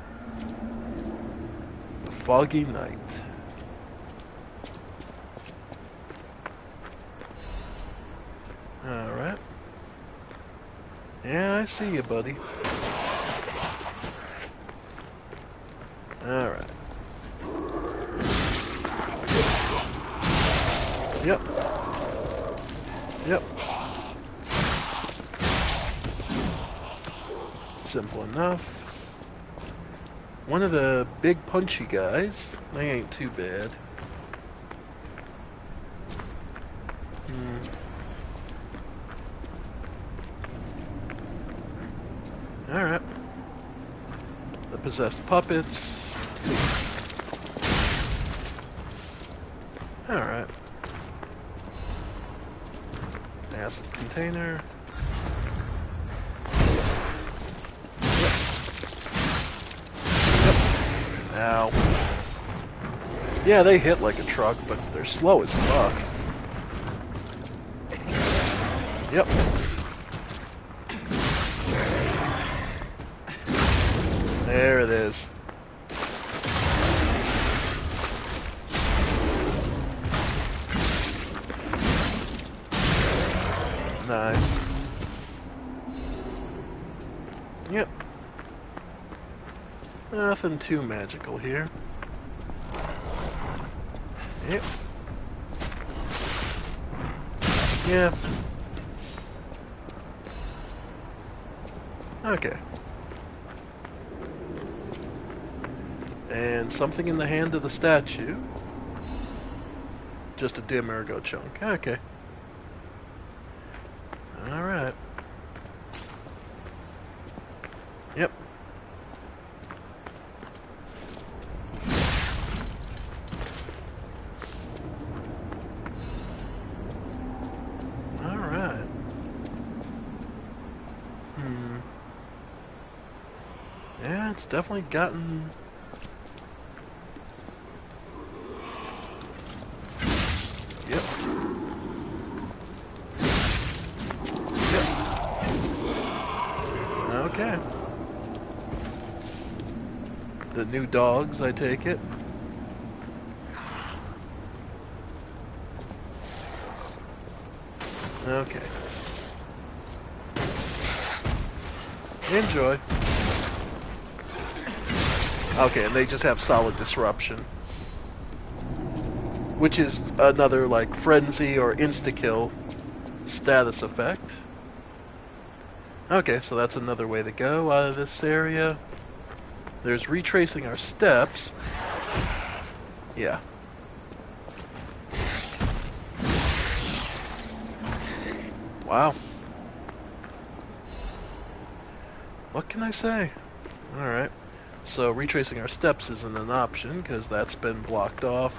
The foggy night. Alright. Yeah, I see you, buddy. Alright. Yep. Yep. Simple enough. One of the big punchy guys. They ain't too bad. Alright. The possessed puppets. Alright. Acid container. Yep. Yep. Ow. Yeah, they hit like a truck, but they're slow as fuck. Yep. There it is. Nice. Yep. Nothing too magical here. Yep. Yeah. Okay. And something in the hand of the statue. Just a dim ergo chunk. Okay. Alright. Yep. Alright. Yeah, it's definitely gotten... Yep. Okay. The new dogs, I take it. Okay. Enjoy. Okay, and they just have solid disruption. Which is another, like, frenzy or insta-kill status effect. Okay, so that's another way to go out of this area. There's retracing our steps. Yeah. Wow. What can I say? Alright. So retracing our steps isn't an option, because that's been blocked off.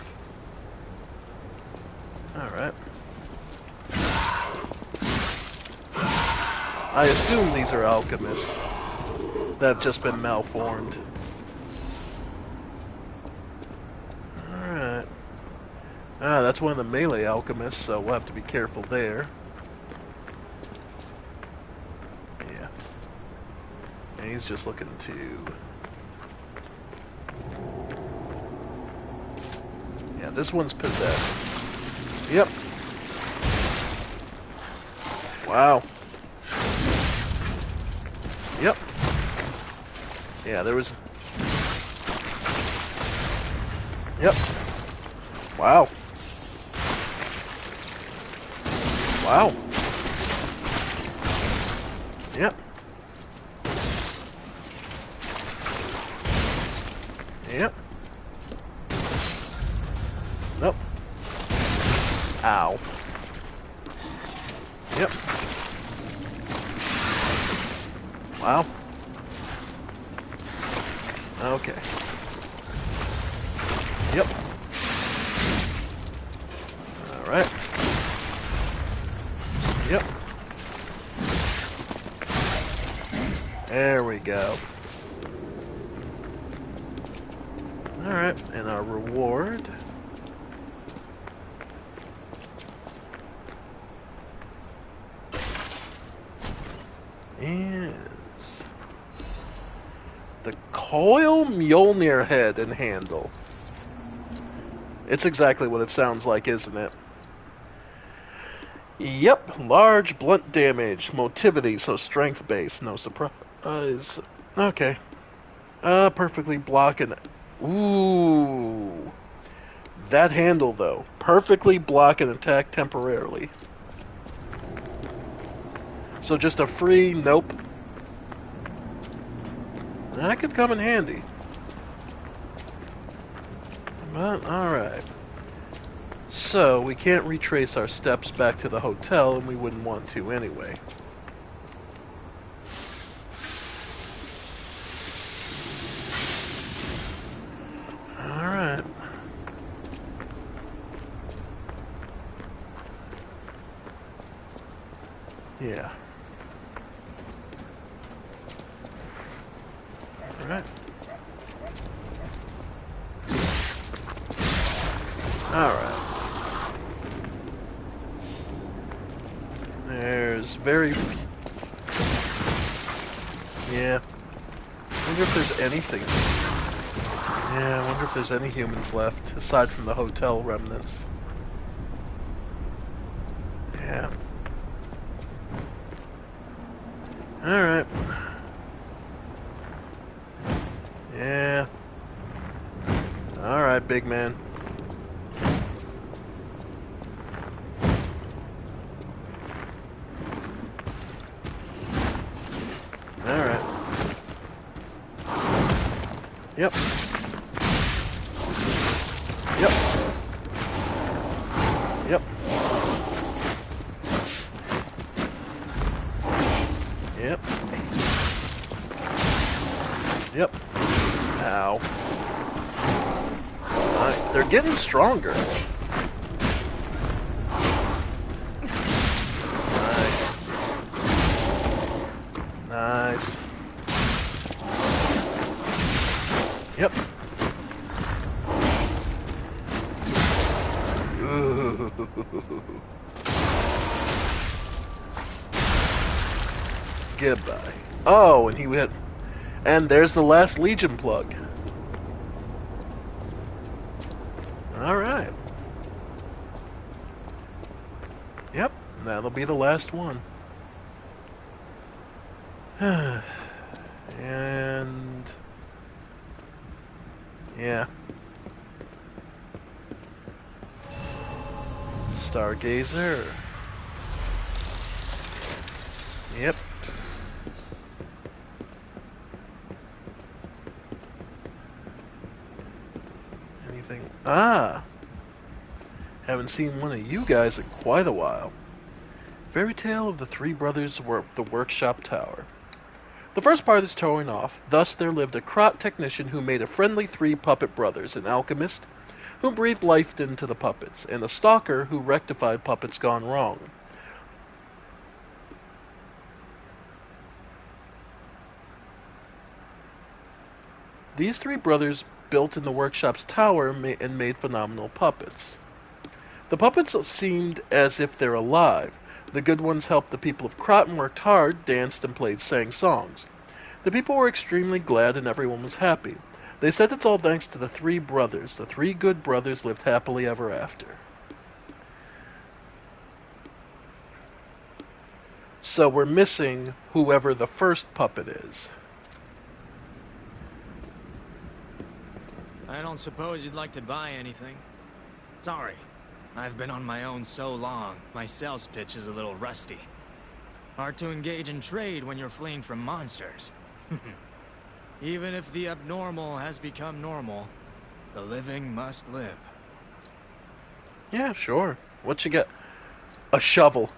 Alright. I assume these are alchemists that have just been malformed. Alright. Ah, that's one of the melee alchemists, so we'll have to be careful there. Yeah. And he's just looking to... Yeah, this one's possessed. Yep. Wow. Yep. Yeah, there was... Yep. Wow. Wow. Yep. Yep. Nope. Ow. Yep. Wow. Okay. Yep. Alright. Yep. There we go. Alright, and our reward is the coil Mjolnir head and handle. It's exactly what it sounds like, isn't it? Yep, large blunt damage, motivity, so strength based, no surprise. Okay. Perfectly blocking. Ooh. That handle, though. Perfectly block an attack temporarily. So just a free nope. That could come in handy. But, alright. So, we can't retrace our steps back to the hotel, and we wouldn't want to anyway. Alright. Yeah. Alright. Alright. There's very... Yeah. I wonder if there's anything. Yeah, I wonder if there's any humans left, aside from the hotel remnants. Yeah. Alright. Yeah. Alright, big man. Alright. Yep. Yep. Yep. Yep. Yep. Ow. They're getting stronger. Nice. Nice. Yep. Ooh. Goodbye. Oh, and he went. And there's the last Legion plug. Alright. Yep, that'll be the last one. And... yeah. Stargazer. Yep. Anything? Ah! Haven't seen one of you guys in quite a while. Fairy Tale of the Three Brothers the Workshop Tower. The first part is towing off. Thus there lived a Krot technician who made a friendly three puppet brothers, an alchemist who breathed life into the puppets, and a stalker who rectified puppets gone wrong. These three brothers built in the workshop's tower and made phenomenal puppets. The puppets seemed as if they're alive. The good ones helped the people of Krot and worked hard, danced and sang songs. The people were extremely glad and everyone was happy. They said it's all thanks to the three brothers. The three good brothers lived happily ever after. So we're missing whoever the first puppet is. I don't suppose you'd like to buy anything. Sorry. I've been on my own so long, my sales pitch is a little rusty. Hard to engage in trade when you're fleeing from monsters. Even if the abnormal has become normal, the living must live. Yeah, sure. What you get? A shovel.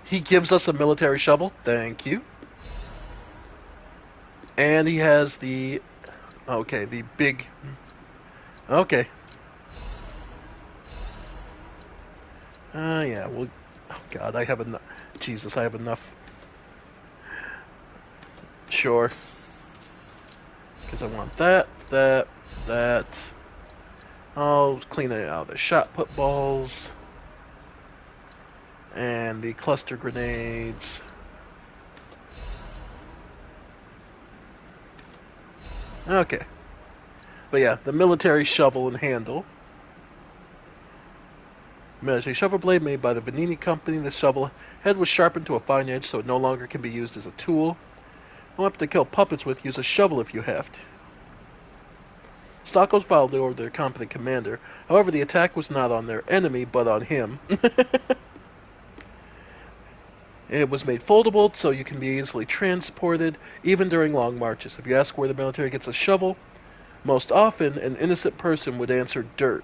He gives us a military shovel. Thank you. And he has the... Okay, the big... Okay. Yeah, well... Oh, God, I have enough... Jesus, I have enough. Sure. Because I want that, that. I'll clean it out of the shot put balls. And the cluster grenades. Okay. But yeah, the military shovel and handle. Military shovel blade made by the Vanini Company. The shovel head was sharpened to a fine edge so it no longer can be used as a tool. Weapon to kill puppets with, use a shovel if you have to. Stockholm filed over their competent commander. However, the attack was not on their enemy, but on him. It was made foldable so you can be easily transported, even during long marches. If you ask where the military gets a shovel, most often an innocent person would answer dirt.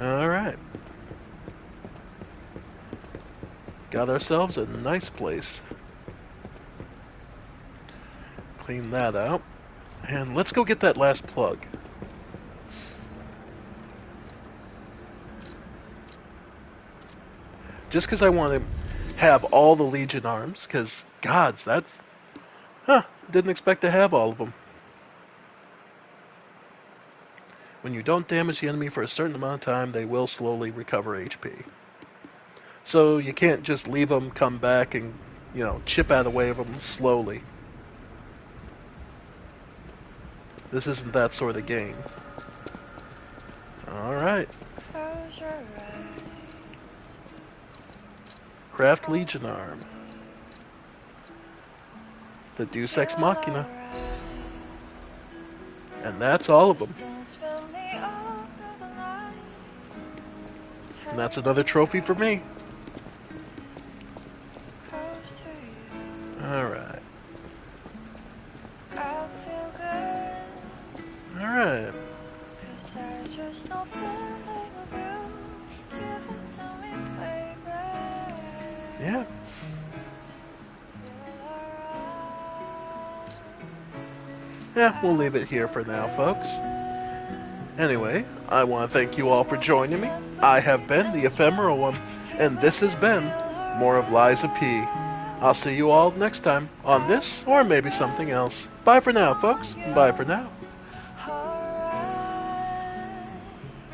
Alright. Got ourselves a nice place. Clean that out. And let's go get that last plug. Just because I want to have all the Legion arms, because, gods, that's... Huh, didn't expect to have all of them. When you don't damage the enemy for a certain amount of time, they will slowly recover HP. So you can't just leave them, come back, and, you know, chip out of the way of them slowly. This isn't that sort of game. Alright. Craft Legion arm. The Deus Ex Machina. And that's all of them. And that's another trophy for me. Alright. Alright. Yeah. Yeah, we'll leave it here for now, folks. Anyway, I want to thank you all for joining me. I have been the Ephemeral One, and this has been more of Liza P. I'll see you all next time on this, or maybe something else. Bye for now, folks. Bye for now.